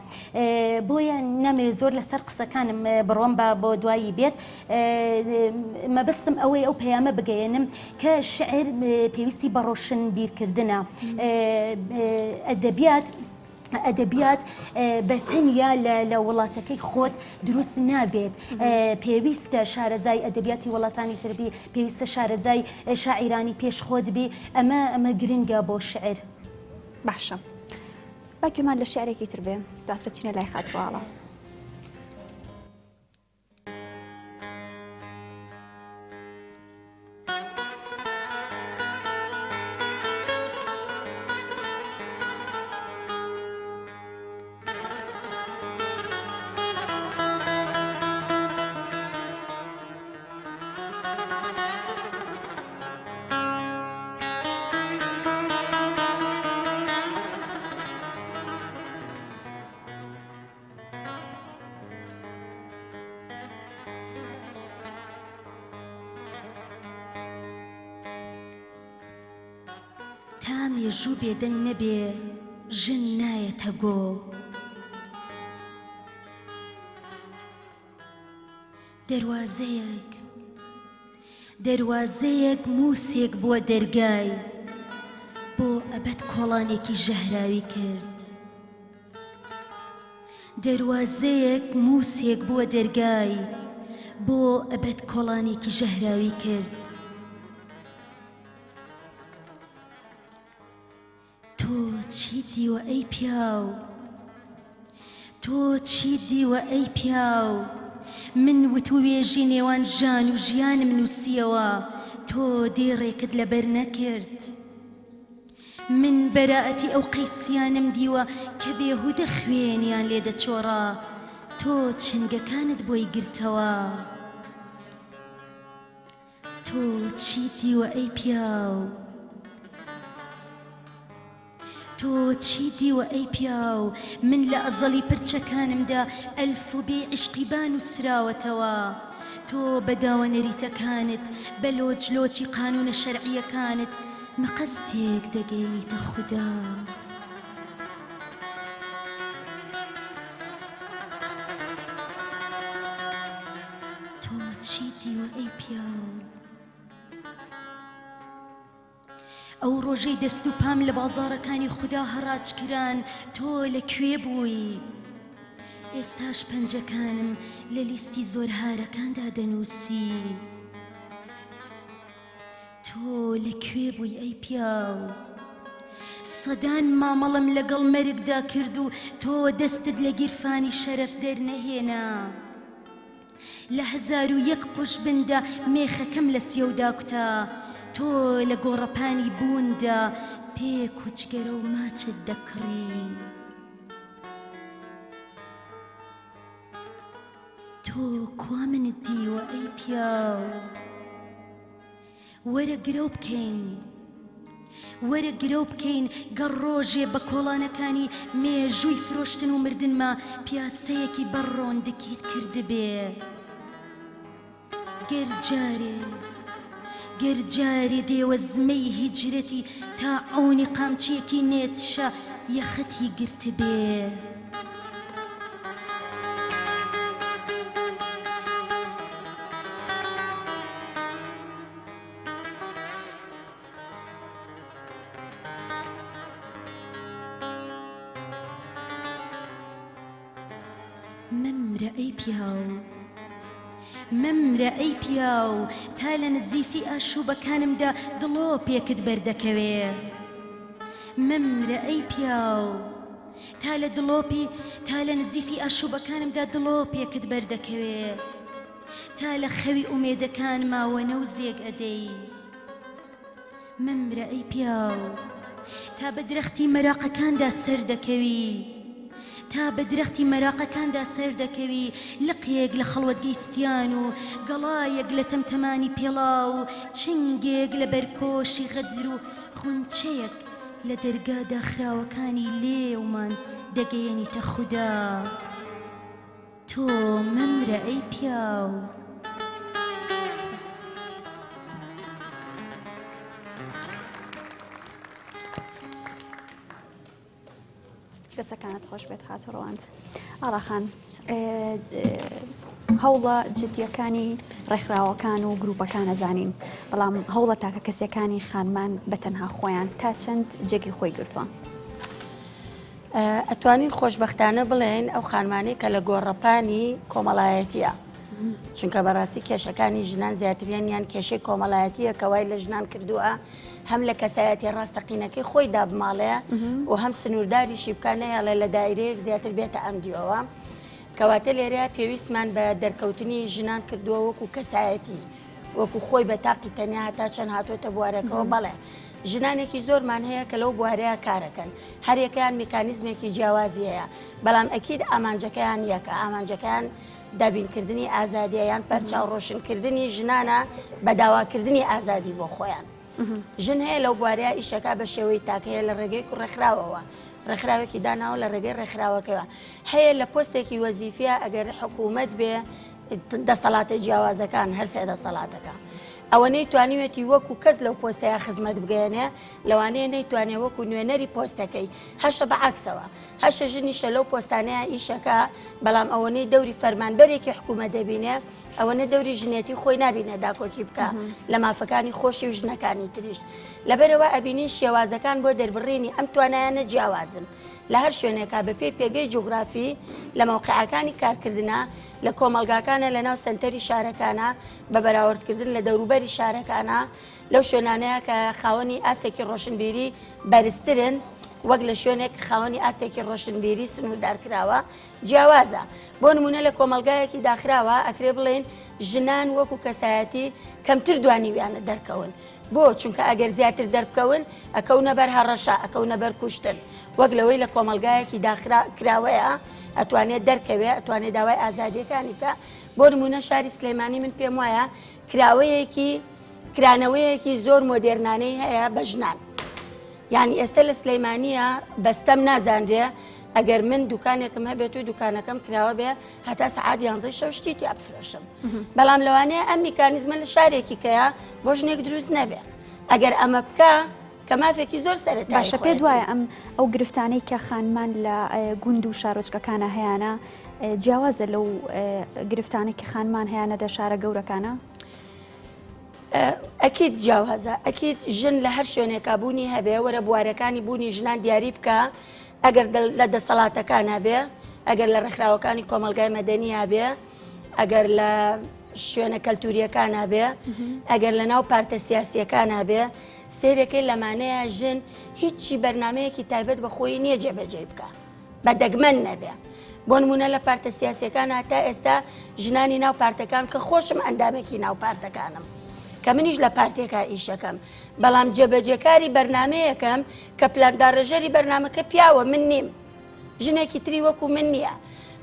بۆیە نەمێ زۆر لەسەر قسەکانم بڕۆم بۆ دوایی بێت مەبەستم ئەوەی ئەو پەیامە بگەێنم کە شعر پێویستی بە ڕۆشنبیرکردنە ئەدەبیات بە تەنیا لە وڵاتەکەی خۆت دروست نابێت پێویستە شارەزای ئەدەبیاتی وڵاتانی تربی پێویستە شارەزای شاعیرانی پێش خۆت بی ئەمە گرنگە بۆ شعر باشە باگومان لە شعرێکی تر بێ دواتر چینە لای خاتوواڵە تا مێژوو بێدەنگ نەبێ ژن نایەتە گۆ دەروازەیەک مووسێک بووە دەرگای بۆ ئەبەت کۆڵانێکی ژەهراوی کرد دەروازەیەک مووسێک بووە دەرگای بۆ ئەبەت کۆڵانێکی ژەهراوی کرد تۆ چی دیوە ئەی پیاو تۆ چی دیوە ئەی پیاو من وتوێژی نێوان ژان و ژیانم نووسیەوە تۆ دێڕێکت لەبەر نەکرد من بەراەتی ئەو قەیسیانم دیوە کە بێهودە خوێنیان لێ دەچۆڕا تۆ چنگەکانت بۆی گرتەوە تۆ چی دیوە ئەی پیاو تۆ چی دیوە ئەی پیاو من لە ئەزەڵی پرچەکانمدا ئەلف و بێ عشقیبان و سراوەتەوە تۆ بە داوە نەریتەکانت بە لۆچلۆچی قانونە شەرعیەکانت مەقەستێک دەگەیەنیتە خودا تۆ چی دیوە ئەی پیاو ئەو ڕۆژەی دەست و پام لە بازاڕەکانی خوددا هەڕاجکران تۆ لەکوێ بووی ئێستاش پەنجەکانم لە لیستی زۆر هارەکاندا دەنووسی تۆ تۆ لەکوێ بووی ئەی پیاو سەدان مامەڵم لەگەڵ مەرگدا کرد و تۆ دەستت لە گیرفانی شەرەف دەرنەهێنا لە 1001 پشت بندا مێخەکەم لە سێودا کوتا تۆ لە گۆڕەپانی بووندا پێ کوچگەرە و ماچت دەکڕی تۆ کوا منت دیوە ئەی پیاو وەرە گرەو بکەین وەرە گرەو بکەین گەڕ ڕۆژێ بە کۆڵانەکانی مێژووی فرۆشتن و مردنمە پیاسەیەکی بەڕۆندەکیت کردبێ گەرجارێ دێوە زمەی هیجرەتی تا ئەوەنی قامچیەکی نێتشە یەخەتی گرتبێ مەمرە ئەی پیاو تا لە نزیفی ئاشوبەکانمدا دڵۆ پێکت بەردەکەوێ مەمرە ئەی پیاو تا لە نزیفی ئاشوبەکانمدا دڵۆ پێکت بەردەکەوێ تا لە خەوی ئومێدەکان ماوەنە و زێگ ئەدەی مەمرە ئەی پیاو تا بە درەختی مەراقەکاندا سەر دەکەوی تا بە درەختی مەراقەکاندا سەر دەکەوی لقێک لە خەڵوەت گەیستیان و گەڵایەک لە تەمتەمانی پێڵا و چنگێک لە بەرکۆشی غەدر و خونچەیەک لە دەرگا داخراوەکانی لێومان دەگەیەنیتە خودا تۆ مەمرە ئەی پیاو دەسەکانت خۆش بێت خاتڕەوەند ئاڵاخان هەوڵە جدیەکانی ڕێکخراوەکان و گروپەکان ئەزانین بەڵام هەوڵە تاکە کەسیەکانی خانمان بەتەنها خۆیان تا چەند جێگی خۆی گرتووە ئەتوانین خۆشبەختانە بڵێن ئەو خانمانەی کە لە گۆڕەپانی کۆمەڵایەتیە چونکە بەڕاستی کێشەکانی ژنان زیاتریان کێشەی کۆمەڵایەتیە کەوای لە ژنان کردووە هەم لە کەسایەتی ڕاستەقینەکەی خۆی دابماڵەیە و هەم سنوورداریشی بکانەیەڵێ لە دایرەیەک زیاتر بێتە ئەمدیەوە کەواتە لێرەیە پێویستمان بە دەرکەوتنی ژنان کردووە وەکو کەسایەتی وەکو خۆی بە تاقی تەنیا هەتا چەند هاتوۆتە بوارەکەەوە بەڵێ ژنانێکی زۆرمان هەیە کە لەو بوارەیە کارەکەن هەرێکیان میکانیزمێکی جیاوازی هەیە بەڵام ئەکید ئامانجەکەیان یەکە ئامانجەکەیان دابینکردنی ئازادییان پەرچاو ڕۆشنکردنی ژنانە بە داواکردنی ئازادی بۆ خۆیان ژن هەیە لەو بوارەیە ئیشەکە بە شێوەی تاکەیە لە ڕێگەی ڕێکخراوەوە ڕێکخراوێکی داناوە لە ڕێگەی ڕێکخراوەکەوە هەیە لە پۆستێکی وەزیفە ئەگەر حکوومەت بێ دەسەڵاتە جیاوازەکان هەر سێ دەسەڵاتەکە ئەوەنەی توانیوێتی وەکو کەس لەو پۆستەیە خزمەت بگەێنێ لەوانەیە نەیتوانێت وەکو نوێنەری پۆستەکەی هەشە بەعکسەوە هەشە ژنیشە لەو پۆستانەیە ئیشەکە بەڵام ئەوەنەی دەوری فەرمانبەرێکی حکوومەت دەبینێ ئەوەنە دەوری ژنێتی خۆی نبینە داکۆکی بکە لە مافەکانی خۆشی و ژنەکانی تریش لەبەرەوە ئەبینین شێوازەکان بۆ دەربڕینی ئەم توانایانە جیاوازن لە هەر شوێنێکا بەپێی پێگەی جوغرافی لە مەوقعەکانی کارکردنە لە کۆمەلگاکانە لە ناو سنتەری شارەکانە بە بەراوردکردن لە دەوروبەری شارەکانە لەو شوێنانەیە کە خاوەنی ئاستێکی ڕۆشنبیری بەرزترن وەک لە شوێنێک خاوەنی ئاستێکی ڕۆشنبیری سنووردارکراوە جیاوازە بۆ نمونە لە کۆمەلگایەکی داخراوە ئەکرێ بڵێن ژنان وەکو کەسایەتی کەمتر دوانیویانە دەرکەون بۆ چونکە ئەگەر زیاتر دەربکەون ئەکەونە بەر هەڕەشە ئەکەونە بەر کوشتن وەک لەوەی لە کۆمەلگایەکی داخراوەیە ئەتوانێت دەرکەوێ ئەتوانێت داوای ئازادیەکانی بکە بۆ نمونە شاری سلێمانی من پێم وایە کرانەوەیەکی زۆر مۆدێرنانەی هەیە بە ژنان یعنی ئێستا لە سلەیمانیە بەستەم نازانرێ ئەگەر من دوکانێکم هەبێت و دوکانەکەم کراوە بێ هەتا سەعات 11 شەو شتیتی بفرۆشم بەڵام لەوانەیە ئەم میکانیزمە لە شارێکی کەیە بۆ ژنێک دروست نەبێ ئەگەر ئەمە بکە کە مافێکی زۆر سەرەتایی باشە پێ دوایە ئەو گرفتانەی کە خانمان لە گوند و شارۆچکەکانە هەیەە جیاوازە لەو گرفتانێک کە خانمان هەیەە لە شارە گەورەکانە ئەکید جیاوازە ئەکید ژن لە هەر شوێنێکا بوونی هەبێ وەرە بوارەکانی بوونی ژنان دیاری بکە ئەگەر لە دەسەڵاتەکانە بێ ئەگەر لە ڕێکخراوەکانی کۆمەلگای مەدەنیە بێ ئەگەر لە شوێنە کەلتوریەکانە بێ ئەگەر لە ناو پارتە سیاسیەکانە بێ سیرەکەی لەمانەیە ژن هیچی بەرنمەیەکی تایبەت بە خۆی نییە جێبەجێ بکە بە دەگمەن نەبێ بۆ نمونە لە پارتە سیاسیەکان هەتا ئێستا ژنانی ناو پارتەکان کە خۆشم ئەندامێکی ناو پارتەکانم کە منیش لە پارتێکا ئیشەکەم بەڵام جێبەجێکاری بەرنمەیەکەم کە پلانداڕێژەری بەرنمەکە پیاوە من نیم ژنێکی تری وەکو من نییە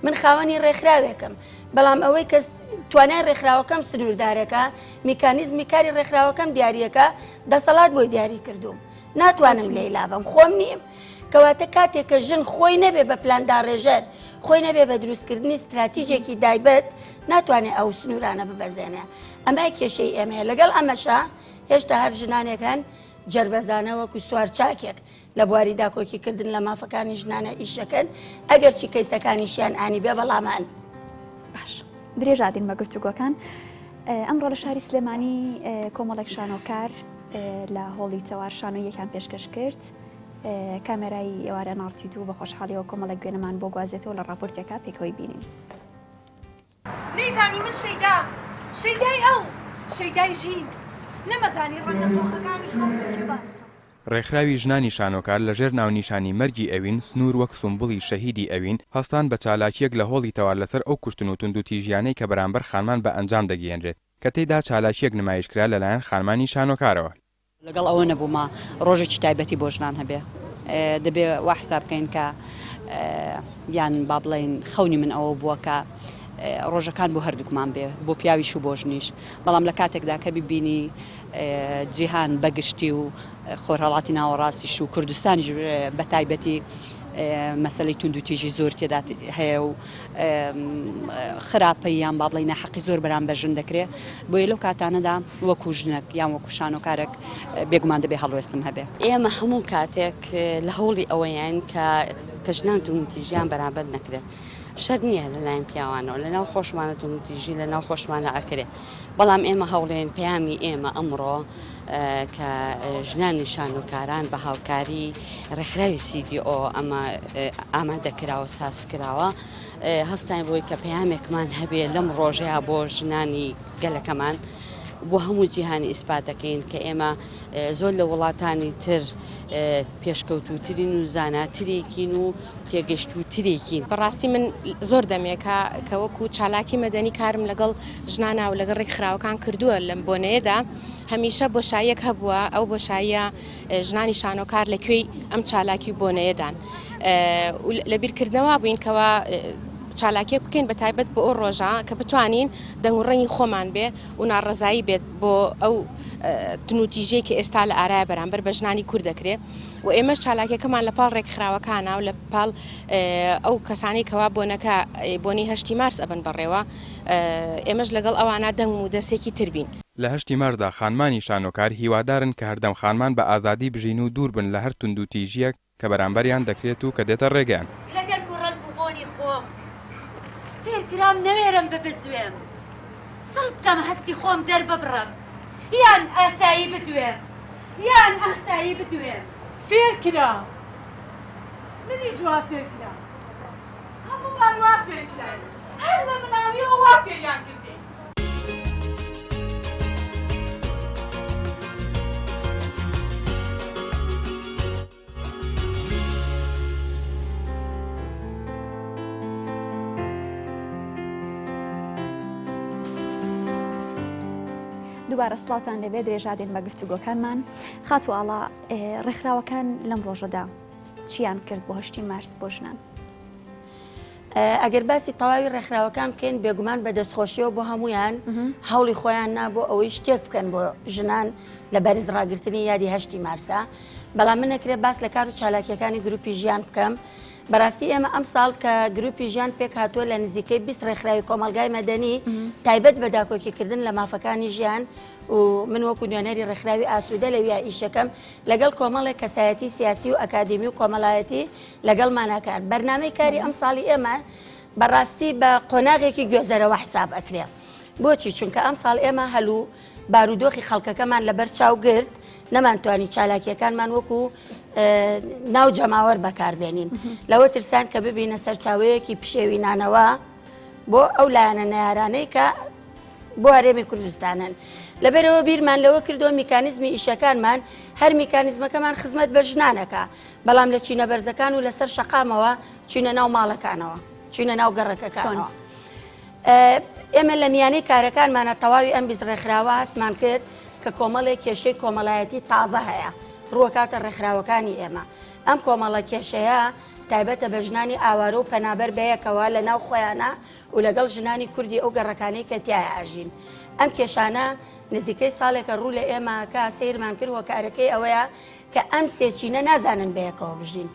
من خاوەنی ڕێکخراوێکم بەڵام ئەوەی کە توانای ڕێکخراوەکەم سنووردارەکە میکانیزمی کاری ڕێکخراوەکەم دیارریەکە دەسەڵات بۆی دیاری کردوم ناتوانم لێیلا بم خۆم نیم کەواتە کاتێک کە ژن خۆی نەبێ بە پلانداڕێژەر خۆی نەبێ بە دروستکردنی استراتیژێکی دایبەت ناتوانێت ئەو سنوورانە ببەزێنێ ئەمە کێشەی ئێمەیە لەگەڵ ئەمەشە هێشتا هەر ژنانێکن جربەزانە وەکو سوار چاکێک لە بواری داکۆکیکردن لە مافەکانی ژنانە ئیشەکەن ئەگەر چی کەیسەکانیشیان ئانی بێ بەڵامان باش درێژادین بە گفتوگۆکان ئەمڕۆ لە شاری سلێمانی کۆمەڵێک شانۆکار لە هۆڵی تەوار شانۆیەکان پێشکەش کرد کامێرای ئێوارە ناڕتیت و بە خۆشحاڵیەوە کۆمەڵێک گوێنەمان بۆ گوازێتەوە لە ڕاپۆرتێکا پێکەوەی بینین نەیزانی من شەیدای ئەو شەیدای ژین نەمەزانی ڕەنگە تۆخەکانی خەڵکی باس ڕێکخراوی ژنانی شانۆکار لەژێر ناونیشانی مەرگی ئەوین سنوور وەک سومبڵی شەهیدی ئەوین هەستان بە چالاکیەک لە هۆڵی تەوار لەسەر ئەو کوشتن و توندوتیژیانەی کە بەرامبەر خانمان بە ئەنجام دەگەێنرێت کە تێیدا چالاکیەک نمایشکرا لەلایەن خانمانی شانۆکارەوە لەگەڵ ئەوە نەبوومە ڕۆژێکی تایبەتی بۆ ژنان هەبێ دەبێ وا حساب بکەین کە یان با بڵێن خەونی من ئەوە بووە کە ڕۆژەکان بۆ هەردووکمان بێ بۆ پیاویش و بۆ ژنیش بەڵام لە کاتێکدا کە بیبینی جیهان بەگشتی و خۆرهەڵاتی ناوەڕاستیش و کوردستانیش بە تایبەتی مەسەلەی توندوتیژی زۆر تێدا هەیە و خراپەی یان با بڵێ ناحەقی زۆر بەرامبەر ژن دەکرێت بۆیە لەو کاتانەدا وەکو ژنێک یان وەکو شانۆکارێک بێگومان دەبێ هەڵوێستم هەبێ ئێمە هەموو کاتێک لە هەوڵی ئەوەیان کە ژنان توندوتیژیان بەرامبەر نەکرێت شەر نییە لەلایەن پیاوانەوە لەناو خۆشمانە توندوتیژی لەناو خۆشمانە ئەکرێت بەڵام ئێمە هەوڵێن پەیامی ئێمە ئەمڕۆ کە ژنانی شانۆکاران بە هاوکاری ڕێکخراوی CDO ئەمە ئامادەکراوە سازکراوە هەستان بۆی کە پەیامێکمان هەبێ لەم ڕۆژەیە بۆ ژنانی گەلەکەمان بۆ هەموو جیهانی ئیسپات دەکەین کە ئێمە زۆر لە وڵاتانی تر پێشکەوتوترین و زاناترێکین و تێگەشتوترێکین بەڕاستی من زۆر دەمێکە کە وەکو چالاکی مەدەنی کارم لەگەڵ ژنانە و لەگەڵ ڕێکخراوەکان کردووە لەم بۆنەیەدا هەمیشە بۆشاییەک هەبووە ئەو بۆشاییە ژنانی شانۆکار لەکوێی ئەم چالاکی بۆنەیەدان لە بیرکردنەوە بووین کەوە چالاکیەک بکەین بە تایبەت بۆ ئەو ڕۆژە کە بتوانین دەنگ و ڕەنگی خۆمان بێ و ناڕەزایی بێت بۆ ئەو تنوتیژەیەکی ئێستا لە ئارایە بەرامبەر بە ژنانی کورد دەکرێت و ئێمەش چالاکیەکەمان لە پاڵ ڕێکخراوەکانە و لە پاڵ ئەو کەسانی کەوا بۆنەکە بۆنی 8 مارس ئەبن بەڕێوە ئێمەش لەگەڵ ئەوانە دەنگ و دەستێکی تربین لە 8 مارسدا خانمانی شانۆکار هیوادارن کە هەردەم خانمان بە ئازادی بژین و دوور بن لە هەر توندوتیژیەک کە بەرامبەریان دەکرێت و کە دێتە ڕێگەیان لە دەرگ و ڕەنگ و بۆنی خۆم فێرکرام نەوێرم ببزوێم سڵ بکەم هەستی خۆم دەرببڕم یان ئاسایی بدوێم یان ئاسایی بدوێم فێرکرا منیش وا فێرکرا هەموومان وا فێرکرا هەر لە مناڵیەوە وا فێریان کردین دووبارە سڵاتان لەبێ درێژادێن بە گفتوگۆکانمان خاتوواڵە ڕێکخراوەکان لەم ڕۆژەدا چیان کرد بۆ 8 مارس بۆ ژنان ئەگەر باسی تەواوی ڕێکخراوەکان بکەین بێگومان بە دەستخۆشیەوە بۆ هەمویان هەوڵی خۆیان نابوو ئەوەی شتێک بکەن بۆ ژنان لە بەرز ڕاگررتنی یادی 8 مارسە بەڵام من نەکرێت باس لە کار و چالاکیەکانی گروپی ژیان بکەم بەڕاستی ئێمە ئەم ساڵ کە گروپی ژیان پێک هاتووە لە نزیکەی 20 ڕێکخراوی کۆمەلگای مەدەنی تایبەت بە داکۆکیکردن لە مافەکانی ژیان و من وەکو نوێنەری ڕێکخراوی ئاسوودە لەویا ئیشەکەم لەگەڵ کۆمەڵێک کەسایەتی سیاسی و ئەکادمی و کۆمەڵایەتی لەگەڵماناکار بەرنامەی کاری ئەم ساڵی ئێمە بەڕاستی بە قۆناغێکی گوێزەرەوە حساب ئەکرێ بۆچی چونکە ئەم ساڵ ئێمە هەلوو بارودۆخی خەڵکەکەمان لەبەر چاو گرت نەمانتوانی چالاکیەکانمان وەکو ناو جەماوەەر بەکاربێنین لەوە ترسان کە ببینە سەرچاوەیەکی پشێوینانەوە بۆ ئەو لایەنە نەیارانەی کە بۆ هەرێمی کوردستانن لەبەرەوە بیرمان لەوە کردەوە میکانیزمی ئیشەکانمان هەر میکانیزمەکەمان خزمەت بە ژنانەکە بەڵام لە چینە بەرزەکان و لەسەر شەقامەوە چینە ناو ماڵەکانەوە چینە ناو گەڕەکەکانەوە ئێمە لە میانەی کارەکانمانە تەواوی ئەم بیزڕێکخراوە هەستمان کرد کە کۆمەڵێک کێشەی کۆمەڵایەتی تازە هەیە ڕووەکاتە ڕێکخراوەکانی ئێمە ئەم کۆمەڵە کێشەیە تایبەتە بە ژنانی ئاوارە و پەنابەر بەیەکەوە لە ناو خۆیانە و لەگەڵ ژنانی کوردی ئەو گەڕەکانەی کە تایە ئاژین ئەم کێشانە نزیکەی ساڵێکە ڕوو لە ئێمەکە سیرمان کرد وەکارەکەی ئەوەیە کە ئەم سێچینە نازانن بەیەکەوە بژین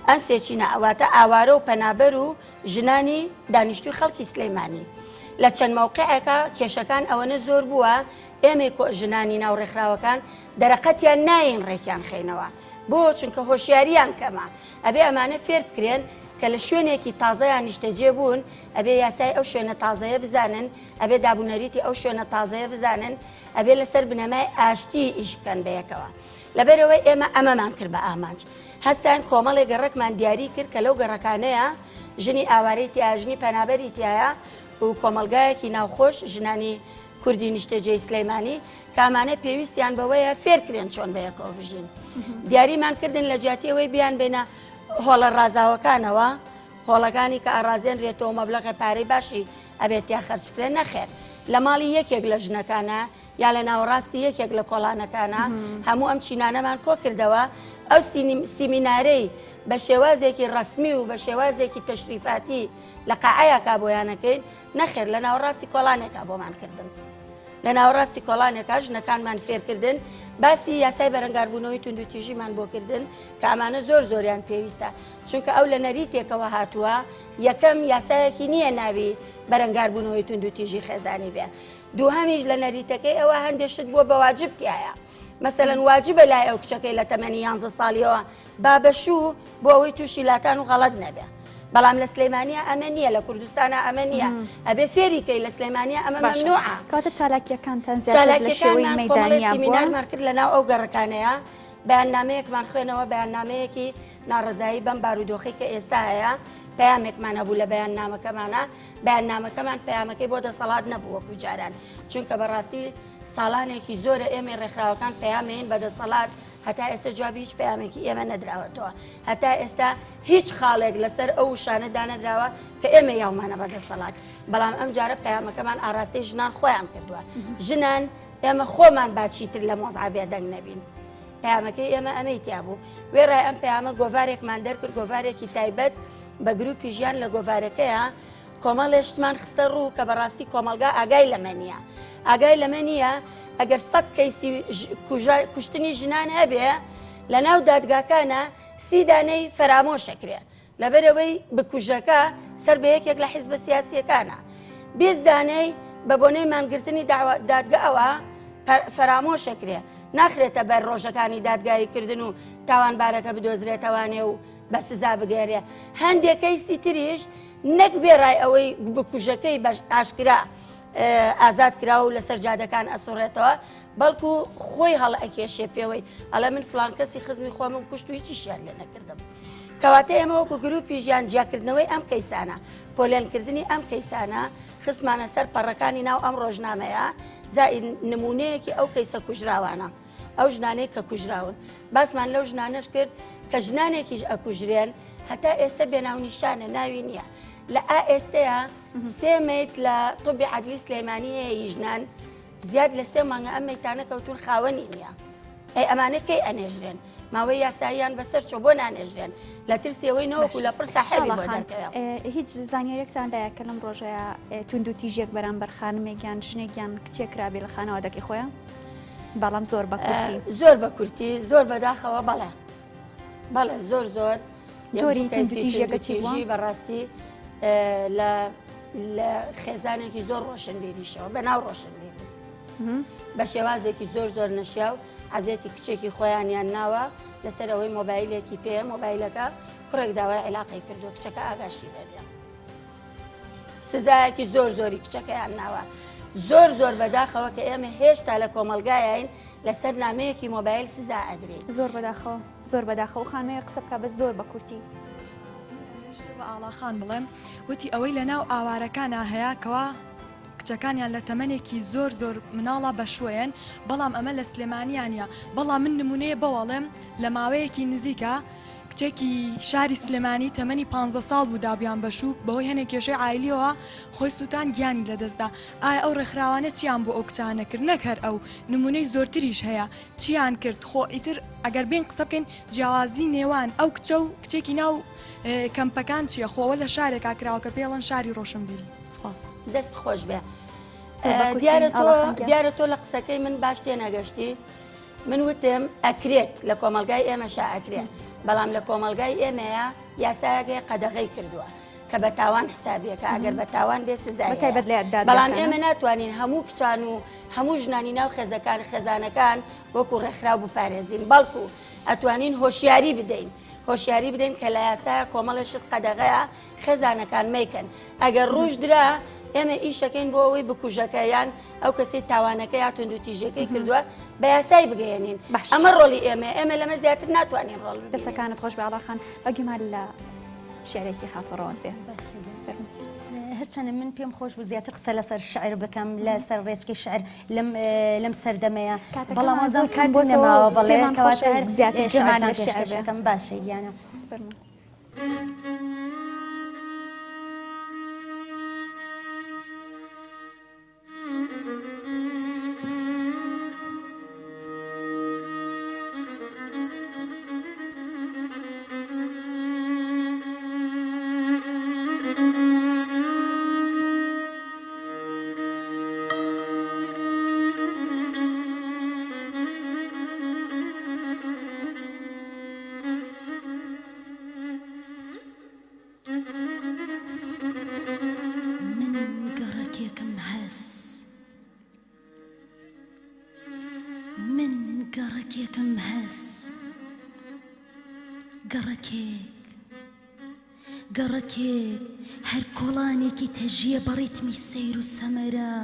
ئەم سێچینە ئەواتە ئاوارە و پەنابەر و ژنانی دانیشتوی خەڵکی سلەیمانی لە چەند مووقعێکە کێشەکان ئەوەنە زۆر بووە ئێمە ژنانی ناو ڕێکخراوەکان دەرەقەتیان ناین ڕێکیان خێنەوە بۆ چونکە هۆشیاریان کەمە ئەبێ ئەمانە فێر بکرێن کە لە شوێنێکی تازەیان نیشتەجێ بوون ئەبێ یاسای ئەو شوێنە تازەیە بزانن ئەبێ دابوونەریتی ئەو شوێنە تازەیە بزانن ئەبێ لەسەر بنەمای ئاشتی ئیش بکەن بەیەکەوە لەبەرەوەی ئێمە ئەمەمان کرد بە ئامانج هەستان کۆمەڵێک گەڕێکمان دیاری کرد کە لەو گەڕەکانەیە ژنی ئاوارەی تایە ژنی پەنابەری تایە و کۆمەلگایەکی ناوخۆش ژنانی کوردی نیشتەجێی سلەیمانی کامانە پێویستیان بەوەیە فێرکرێن چۆن بەیەکەوە بژین دیاریمان کردن لە جیاتیەوەی بیان بێنە هۆڵە ڕازاوەکانەوە هۆڵەکانی کە ئارازێن رێتەوە مەبلەغی پارەی باشی ئەبێت یا خەرج بکرێن نەخێر لە ماڵی یەکێک لە ژنەکانە یا لە ناوەڕاستی یەکێک لە کۆڵانەکانە هەموو ئەم چینانەمان کۆ کردەوە ئەو سیمینارەی بە شێوازێکی ڕسمی و بە شێوازێکی تەشریفاتی لە قاعەیەکا بۆیانەکەین نەخێر لە ناوەڕاستی کۆڵانێکا بۆمان کردن لە ناوەڕاستی کۆڵانێکا ژنەکانمان فێرکردن باسی یاسای بەرەنگاربوونەوەی توندوتیژیمان بۆ کردن کە ئەمانە زۆر زۆریان پێویستە چونکە ئەو لە نەریتێکەوە هاتووە یەکەم یاسایەکی نییە ناوی بەرەنگاربوونەوەی توندوتیژی خێزانی بێ دووهەمیش لە نەریتەکەی ئەوە هەندێشت بووە بە واجبتیایە مەسەلەن واجبە لای ئەو کچەکەی لە تەمەنی 11 ساڵیەوە بابەشوو بۆ ئەوەی تووشی لاتان و غەڵەت نەبێ بەڵام لە سلەیمانیە ئەمە نییە لە کوردستانە ئەمە نییە ئەبێ فێریکەی لە سلەیمانیە ئەمە مەمنوعە کاتە چالاکیەکانتان زیاتر لە شێوەی مەیدانیا سیمینارمان کرد لە ناو ئەو گەڕەکانەیە بەیاننامەیەکمان خوێنەوە بەیاننامەیەکی ناڕزایی بەم بارودۆخی کە ئێستا هەیە پەیامێکمان هەبوو لە بەیاننامەکەمانە بەیاننامەکەمان پەیامەکەی بۆ دەسەڵات نەبوو وەکو جاران چونکە بەڕاستی ساڵانێکی زۆرە ئێمە ڕێکخراوەکان پەیامێن بەدەسەڵات هەتا ئێستا جوابی هیچ پەیامێکی ئێمە نەدراوەتەوە هەتا ئێستا هیچ خاڵێک لەسەر ئەو شانەدا نەدراوە کە ئێمە یاومانە بەدەسەڵات بەڵام ئەم جارە پەیامەکەمان ئاراستەی ژنان خۆیان کردووە ژنان ئێمە خۆمان باچیتر لە مۆزعابێ دەنگ نەبین پەیامەکەی ئێمە ئەمەی تیا بوو وێڕای ئەم پەیامە گۆڤارێکمان دەرکرد گۆڤارێکی تایبەت بە گروپی ژیان لە گۆڤارەکەیە کۆمەڵێشتمان خستە ڕوو کە بەڕاستی کۆمەلگا ئاگای لەمە نییە ئاگای لەمە نییە ئەگەر 100 کەیسی کوشتنی ژنان هەبێ لە ناو دادگاکانە 30 دانەی فەرامۆشەکرێ لەبەرەوەی بکوژەکە سەر بە یەکێک لە حیزبە سیاسیەکانە 20 دانەی بە بۆنەی مانگرتنی دادگا ئەوە فەرامۆشەکرێ ناخرێتە بەر ڕۆژەکانی دادگایی کردن و تاوانبارەکە بدۆزرێتەوانێ و بە سزا بگەێرێ هەندێکەی سیتریش نەک بێڕای ئەوەی بکوژەکەی بە ئاشکرا ئازاد کرا و لەسەر جادەکان ئەسوڕێتەوە بەڵکو خۆی هەڵ ئەکێشێ پێوەی ئەڵە من فلان کەسی خزمی خۆم و کوشت و هیچیشیان لێ نەکردم کەواتە ئێمە وەکو گروپی ژیان جیاکردنەوەی ئەم کەیسانە پۆلێنکردنی ئەم کەیسانە خستمانە سەر پەڕەکانی ناو ئەم ڕۆژنامەیە زائید نمونەیەکی ئەو کەیسە کوژراوانە ئەو ژنانەی کە کوژراون باسمان لەو ژنانەش کرد کە ژنانێکیش ئەکوژرێن هەتا ئێستا بێناونیشانە ناوی نییە لە ئێستەیە 3 مێیت لە طبی عەدلی سلەیمانی هەیە ژنان زیاد لە 3 مانگە ئەم مەیتانە کەوتون خاوەنی نییە ئەی ئەمانە کەی ئەنێژرێن ماوەی یاساییان بەسەر چۆ بۆ نانێژرێن لە ترسیەوەی نەوەکو لە پڕ ساحێبی بۆ دەکەوێت هیچ زانیاریەکتان دایە کە لەم ڕۆژەیە توندوتیژێک بەرامبەر خانمێکیان ژنێکیان کچێکرابێ لە خانەوە دەکەی خۆیان بەڵام زۆر بە کورتی زۆر بە کورتی زۆر بەداخەوە بەڵێ زۆر جۆری توندوتیژێکە چی بەڕاستی لە خێزانێکی زۆر ڕۆشنبیریشەوە بە ناو ڕۆشنبیری بە شێوازێکی زۆر نەشیاو عەزێتی کچێکی خۆیانیان ناوە لەسەر ئەوەی مۆبایلێکی پێ مۆبایلەکە کوڕێک داوای عیلاقی کردو کچەکە ئاگاشی لێبێ سزایەکی زۆری کچەکەیان ناوە زۆر بەداخەوە کە ئێمە هێشتا لە کۆمەلگایین لەسەر نامەیەکی مۆبایل سزا ئەدرێت زۆر بەداخەوە خانمەیە قسە بکە بە زۆر بە کورتی شتێ بە ئاڵاخان بڵێم وتی ئەوەی لە ناو ئاوارەکانە هەیە کەوا کچەکانیان لە تەمەنێکی زۆر مناڵە بە شوێن بەڵام ئەمە لە سلێمانیانە بەڵام من نمونەیە بەوەڵێم لە ماوەیەکی نزیکە کچێکی شاری سلێمانی تەمەنی 15 ساڵ بوو دابیان بەشوو بەهۆی هەنێک کێشەی عایلیەوە خۆی سووتان گیانی لەدەستدا ئایا ئەو ڕێکخراوانە چیان بۆ ئەو کچانە کرد نەکەر ئەو نمونەی زۆرتریش هەیە چیان کرد خۆ ئیتر ئەگەر بێن قسە بکەین جیاوازی نێوان ئەو کچە و کچێکی ناو کەمپەکان چییە خۆوە لە شارێکا کراوە کە پێڵەن شاری ڕۆشنبیری سوپاس دەست خۆش بێ دیارە تۆ لە قسەکەی من باش تێنەگەشتی من وتم ئەکرێت لە کۆمەلگای ئێمەشا ئەکرێت بەڵام لە کۆمەلگای ئێمەیە یاسایەکەی قەدەغەی کردووە کە بە تاوان حسابیەکە ئەگەر بە تاوان بێ سزای بەڵام ئێمە ناتوانین هەموو کچان و هەموو ژنانی ناو خێزەکان خێزانەکان وەکو ڕێکخراو بپارێزین بەڵکو ئەتوانین هۆشیاری بدەین هۆشیاری بدەین کە لە یاسایە کۆمەڵێشت قەدەغەیە خێزانەکان مەیکەن ئەگەر ڕوش درا ئێمە ئیشەکەین بۆ ئەوەی بکوژەکەیان ئەو کەسی تاوانەکە یا تونند و تیژەکەی کردووە بە یاسای بگەێنین ئەمە ڕۆڵی ئێمە لەمە زیاتر ناتوانین ڕۆڵ دەستەکانت خۆش بە ئاڵاخان بەگومان لە شعرێکی خاتەڕەوەت بێ هەرچەنە من پێم خۆش بوو زیاتر قسە لەسەر شعر بکەم لەسەر ڕێچکی شعر لەم سەردەمەیە بەڵام ئازان کات بۆ نەماوە بەڵێ کەواتە هەر زیاتر شعران شعرەکەم باشە یانە گەڕەکێک هەر کۆڵانێکی تەژیە بەڕیتمی سەیر و سەمەرە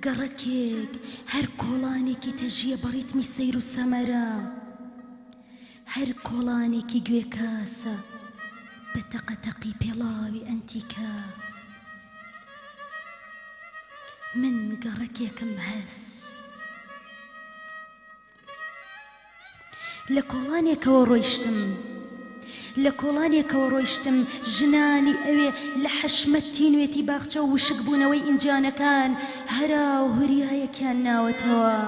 گەڕەکێک هەر کۆڵانێکی تەژیە بەڕیتمی سەیر و سەمەرە هەر کۆڵانێکی گوێ کاسە بە تەقەتەقی پێڵاوی ئەنتیکە من گەڕەکێکم هەس لە کۆڵانێکەوە ڕۆیشتم لە کۆڵانێکەوە ڕۆیشتم ژنانی ئەوێ لە حەشمەتی نوێتی باخچە و وشک بوونەوەی ئینجانەکان هەرا و هوریایەکیان ناوەتەوە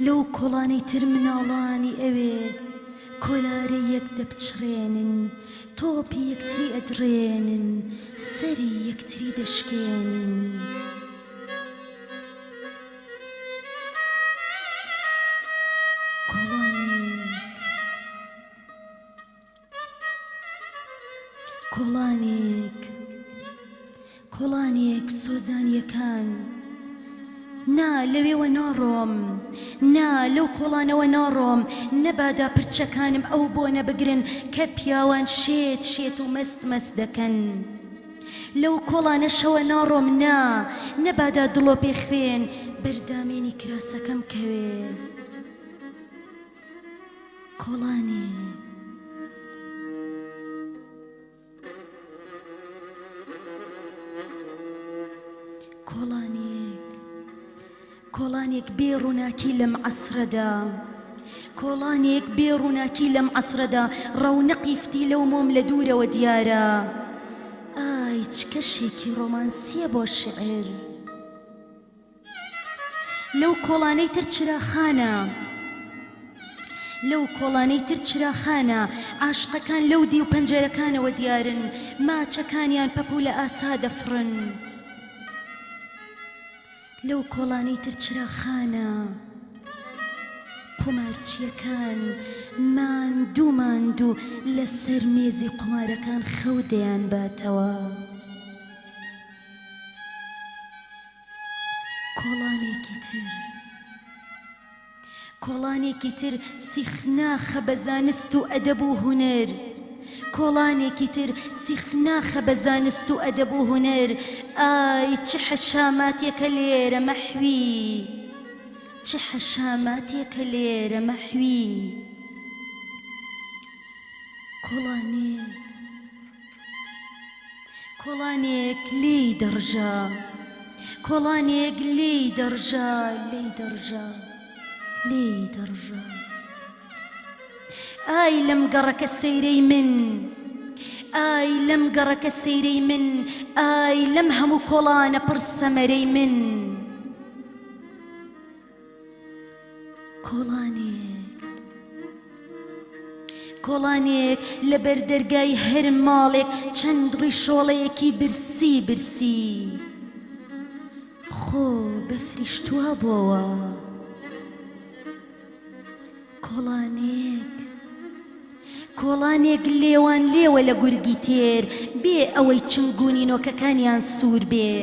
لەو کۆڵانەی تر مناڵانی ئەوێ کۆلارە یەک دەپچڕێنن تۆپی یەکتری ئەدرێنن سەری یەکتری دەشکێنن کۆڵانێک سۆزانیەکان نا لەوێوە ناڕۆم نا لەو کۆڵانەوە ناڕۆم نەبادا پرچەکانم ئەو بۆنە بگرن کە پیاوان شێت و مەست دەکەن لەو کۆڵانەشەوە ناڕۆم نا نەبادا دڵۆ پێ خوێن بەردامێنی کراسەکەم کەوێ کۆڵانێک بێڕووناکی لەم عەسرەدا کۆڵانێک بێڕووناکی لەم عەسرەدا ڕەونەقی فتیلە و مۆم لە دوورەوە دیارە ئای چ کەشێکی ڕۆمانسیە بۆ شعر لەو کۆڵانەی تر چراخانە عاشقەکان لەو دی و پەنجەرەکانەوە دیارن ماچەکانیان پەپوو لە ئاسا دەفڕن لەو کۆڵانەی تر چراخانە قومارچیەکان ماندوو لەسەر مێزی قومارەکان خەودەیان باتەوە کۆڵانێکی تر سیخناخە بە زانست و ئەدەب و هونەر کۆڵانێکی تر سیخناخە بە زانست و ئەدەب و هونەر ئای چ حەشاماتێکە لێرە مەحوی چ حەشاماتێکە لێرە مەحوی کۆڵانێک لێی دەڕژا کۆڵانێک لێی دەڕژا ئای لەم گەڕەکە سەیرەی من ئای لەم گەڕەکە سەیرەی من ئای لەم هەموو کۆڵانە پڕ سەمەرەی من کۆڵانێک لە بەردەرگای هەر ماڵێک چەند ڕیشۆڵەیەکی برسی خۆ بەفریشتووە بۆوە کۆڵانێک لێوان لێوە لە گورگی تێر بێ ئەوەی چنگونی نۆکەکانیان سوور بێ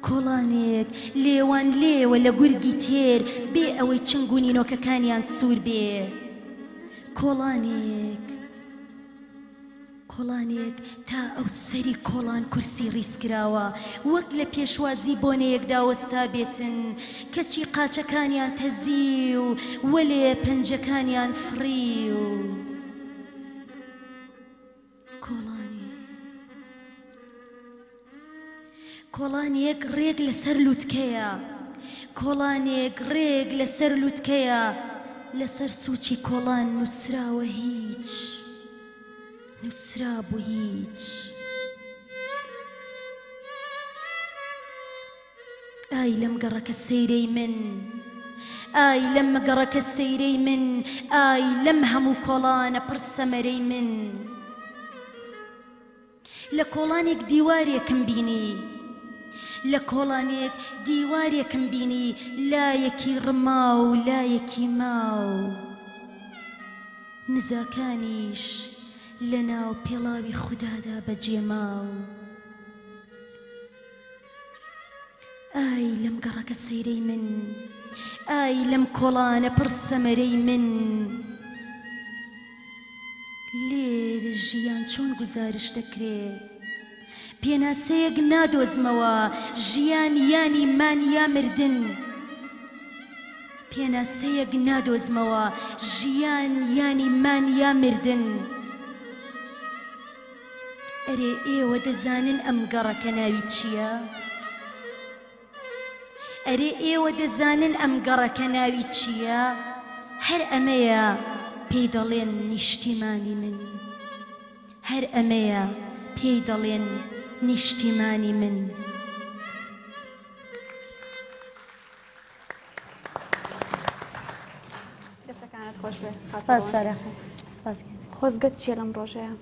کۆڵانێک لێوان لێوە لە گورگی تێر بێ ئەوەی چنگونی نۆکەکانیان سوور بێ کۆڵانێک تا ئەو سەری کۆڵان کورسی ڕیسکراوە وەک لە پێشوازی بۆنەیەکدا وەستا بێتن کەچی قاچەکانیان تەزی و وەلێ پەنجەکانیان فڕی و کۆڵانێک ڕێک لەسەر لووتکەیە کۆڵانێک ڕێک لەسەر لووتکەیە لەسەر سوچی کۆڵان نووسراوە هیچ نووسرابوو هیچ ئای لەم گەڕەکە سەیرەی من ئای لەم گەڕەکە سەیرەی من ئای لەم هەموو کۆڵانە پڕ سەمەرەی من لە کۆڵانێک دیوارێکم بینی لە کۆڵانێک دیوارێکم بینی لایەکی ڕما و لایەکی ماو نزاکانیش لە ناو پێڵاوی خوددادا بەجێماو ئای لەم گەڕەکە سەیرەی من ئای لەم کۆڵانە پڕ سەمەرەی من لێرە ژیان چۆن گوزارش دەکرێت پێناسەیەک نادۆزمەوە ژیان یانی مان یا مردن پێناسەیەک نادۆزمەوە ژیان یانی مان یا مردن ئەرێ ئێوە دەزانن ئەم گەڕەکە ناوی چییە؟ ئەرێ ئێوە دەزانن ئەم گەڕەکە ناوی چییە؟ هەر ئەمەیە پێی دەڵێن نیشتیمانی من هەر ئەمەیە پێی دەڵێن نیشتیمانی من دەستەکانت خۆش بێ خۆزگەت چیە لەم ڕۆژەیە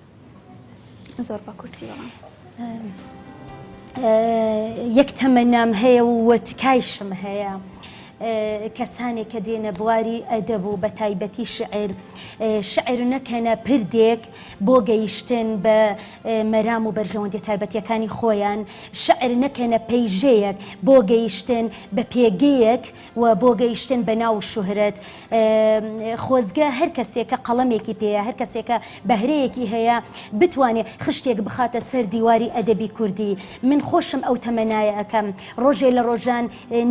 زۆر بە کورتی بەڵام یەک تەمەنام هەیە و وەتکایشم هەیە کەسانێک کە دێنە بواری ئەدەب و بە تایبەتی شعر نەکەنە پردێک بۆ گەیشتن بە مەرام و بەرژەوەندی تایبەتیەکانی خۆیان شعر نەکەنە پەیژەیەک بۆ گەیشتن بە پێگەیەک و بۆ گەیشتن بە ناو شوهرەت خۆزگە هەر کەسێکە قەڵەمێکی پێەیە هەر کەسێکە بەهرەیەکی هەیە بتوانێت خشتێک بخاتە سەر دیواری ئەدەبی کوردی من خۆشم ئەو تەمەنایە ئەەکەم ڕۆژێ لە ڕۆژان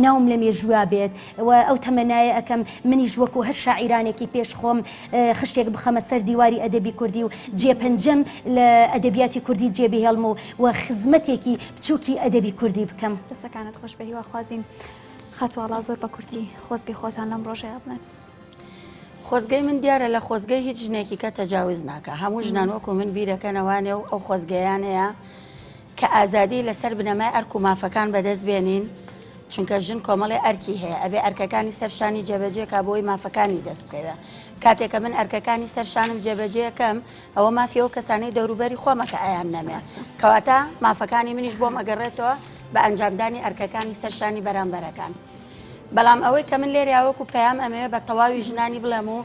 ناوم لە مێژووا بێت و ئەو تەمەنایە ئەەکەم منیش وەکو هەر شاعیرانێکی پێش خۆم خشتێک بخەمە سەر دیواری ئەدەبی کوردی و جێپەنجەم لە ئەدەبیاتی کوردی جێبهێڵم و خزمەتێکی بچووکی ئەدەبی کوردی بکەم. دەستەکانت خۆش بە هیواخوازین خەتواڵا زۆر بە کورتی خۆزگەی خۆتان لەم ڕۆژەیە بڵێن. خۆزگەی من دیارە لە خۆزگەی هیچ ژنێکی کە تەجاوز ناکە هەموو ژنان وەکو من بیرەکەنەوانێ و ئەو خۆزگەیانەیە کە ئازادی لەسەر بنەمای ئەرک و مافەکان بەدەست بێنین چونکە ژن کۆمەڵی ئەرکی هەیە ئەبێ ئەرکەکانی سەرشانی جێبەجێکە بۆی مافەکانی دەست بکەوە کاتێکە من ئەرکەکانی سەرشانم جێبەجێەکەم ئەوە مافیەوە کەسانەی دەوروبەری خۆمەکە ئایان نەمێست کەواتە مافەکانی منیش بۆم ئەگەڕێتەوە بە ئەنجامدانی ئەرکەکانی سەرشانی بەرامبەرەکان بەڵام ئەوەی کە من لێرە وەکو پەیام ئەمەوێ بە تەواوی ژنانی بڵێم و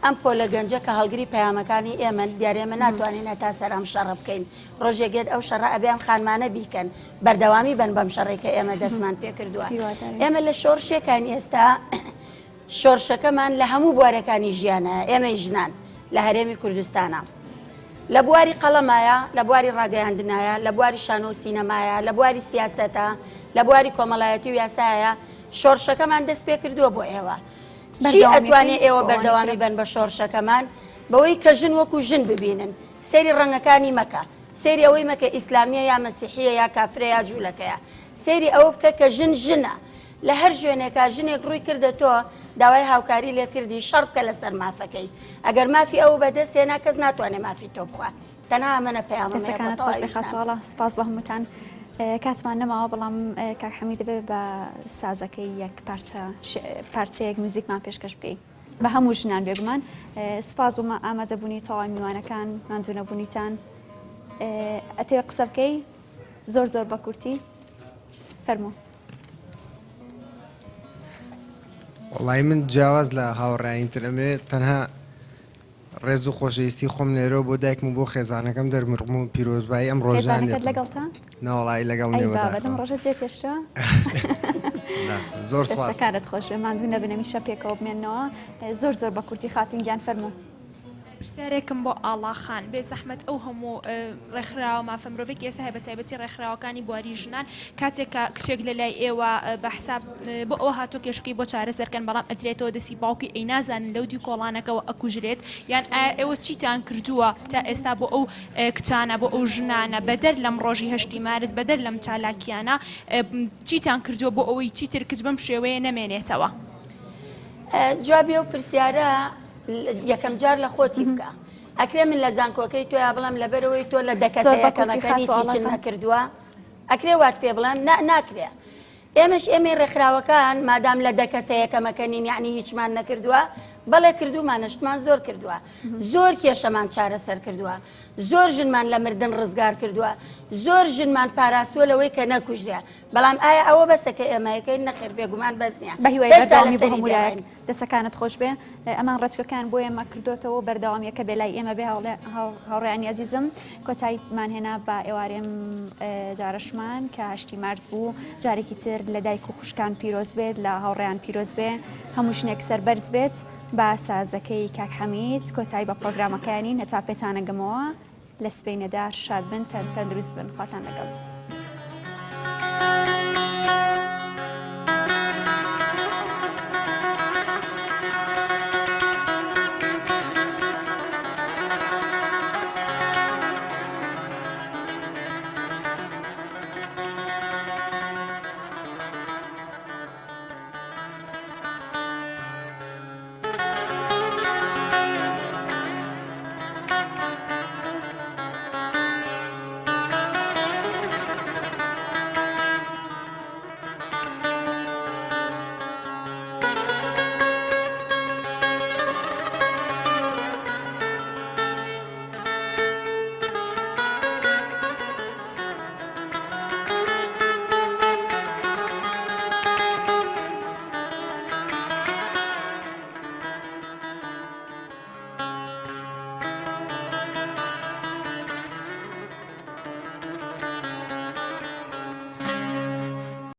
ئەم پۆلە گەنجە کە هەڵگری پەیامەکانی ئێمە دیارێمە ناتوانین هەتا سەرام شەڕە بکەین ڕۆژێگێت ئەو شەڕە ئەبێم خانمانە بیکەن بەردەوامی بن بەم شەڕێکە ئێمە دەستمان پێ کردووە ئێمە لە شۆڕشێکان ئێستا شۆڕشەکەمان لە هەموو بوارەکانی ژیانە ئێمەی ژنان لە هەرێمی کوردستانە لە بواری قەڵەمایە لە بواری ڕاگەیاندنایە لە بواری شانۆ و سینەمایە لە بواری سیاسەتە لە بواری کۆمەڵایەتی و یاسایە شۆڕشەکەمان دەست پێ کردووە بۆ ئێوە چی ئەتوانێت ئێوە بەردەوامی بن بە شۆڕشەکەمان بەوەی کە ژن وەکو ژن ببینن سەیری ڕەنگەکانی مەکە سەیری ئەوەی مەکە ئیسلامیە یا مەسیحیە یا کافرە یا جوولەکەیە سەیری ئەوە بکە کە ژن ژنە لە هەر ژوێنێکە ژنێک ڕووی کردێتەوە داوای هاوکاری لێ کردی شەڕ بکە لەسەر مافەکەی ئەگەر مافی ئەو بەدەستێنا کەس ناتوانێت مافی تۆ بخوا تەنها ئەمەنە دەستەکانت خۆش بخاتوەڵە سپاس بە هەمووتان کاتمان نەماوە بەڵام کاک حەمید دەبێ بە سازەکەی یەک پارچەیەک موزیکمان پێشکەش بکەین بە هەموو ژنان بێگومان سپاس بۆمە ئامادەبوونی تەواوی میوانەکان ماندوونەبوونیتان ئەتەوێ قسە بکەی زۆر زۆر بە کورتی فەرموو وڵای من جیاواز لە هاوڕایینتر ئەمێ تەنها ڕێز و خۆشەویستی خۆم لێرەوە بۆ دایکم و بۆ خێزانەکەم دەرمڕم و پیرۆزبایی ئەم ڕۆژان لەگەڵتە ناوەڵایی لەگەڵ نێوەدەم ڕۆژە جێ پێشتە زۆر سپاس کارت خۆش بێ ماندوو نەبنەمیشە پێکەوە بمێنەوە زۆر زۆر بە کورتی خاتونگیان فەرموو پرسیارێکم بۆ ئاڵاخان بێ زەحمەت ئەو هەموو ڕێکخراوە مافە مرۆڤێک ئێستا هەیە بە تایبەتی ڕێکخراوەکانی بواری ژنان کاتێکە کچێک لە لای ئێوە بە حساب بۆ ئەوە هاتۆ کێشەکەی بۆ چارەسەرکەن بەڵام ئەجرێتەوە دەسی باوکی ئەی نازانن لەو دی کۆڵانەکەەوە ئەکوژرێت یان ئێوە چیتان کردووە تا ئێستا بۆ ئەو کچانە بۆ ئەو ژنانە بەدەر لەم ڕۆژی هەشتی مارس بەدەر لەم چالاکیانە چیتان کردووە بۆ ئەوەی چیتر کچ بەم شێوەیە نەمێنێتەوە جوابی ئەو پرسیارە یەکەم جار لە خۆتی بکە ئەکرێ من لە زانکۆکەی تۆ یا بڵام لەبەرەوەی تۆ لە دەکەسەکەمەکانی تیچن نەکردووە ئەکرێ وات پێ بڵێن ناکرێ ئێمە ڕێکخراوەکان مادام لە دەکەسەیەکەمەکەنین یعنی هیچمان نەکردووە بەڵێ کردومانشتمان زۆر کردووە زۆر کێشەمان چارەسەر کردووە زۆر ژنمان لە مردن ڕزگار کردووە زۆر ژنمان پاراستووە لەوەی کە نەکوژرێ بەڵام ئایا ئەوە بەسەکە ئێمەیەکەی نەخێر بێگومان بەس نییە بە هیوای بەردەوامی بۆ هەمولایەک دەسەکانت خۆش بێ ئەمان ڕەچکەکان بۆ ئێمە کردوتەوە بەردەوامیەکە بێلای ئێمە بێ هاوڕێیانی عزیزم کۆتاییمان هێنا بە ئێوارێم جارەشمان کە هەشتی مارس بوو جارێکی تر لە دایک و خوشکان پیرۆز بێت لە هاوڕێیان پیرۆز بێ هەموو شتێک سەربەرز بێت با سازەکەی کاک حەمید کۆتایی بە پرۆگرامەکانی هەتا پێتانەگەمەوە لە سبەینەدار شاد بن تەندروست بن خواتان لەگەڵ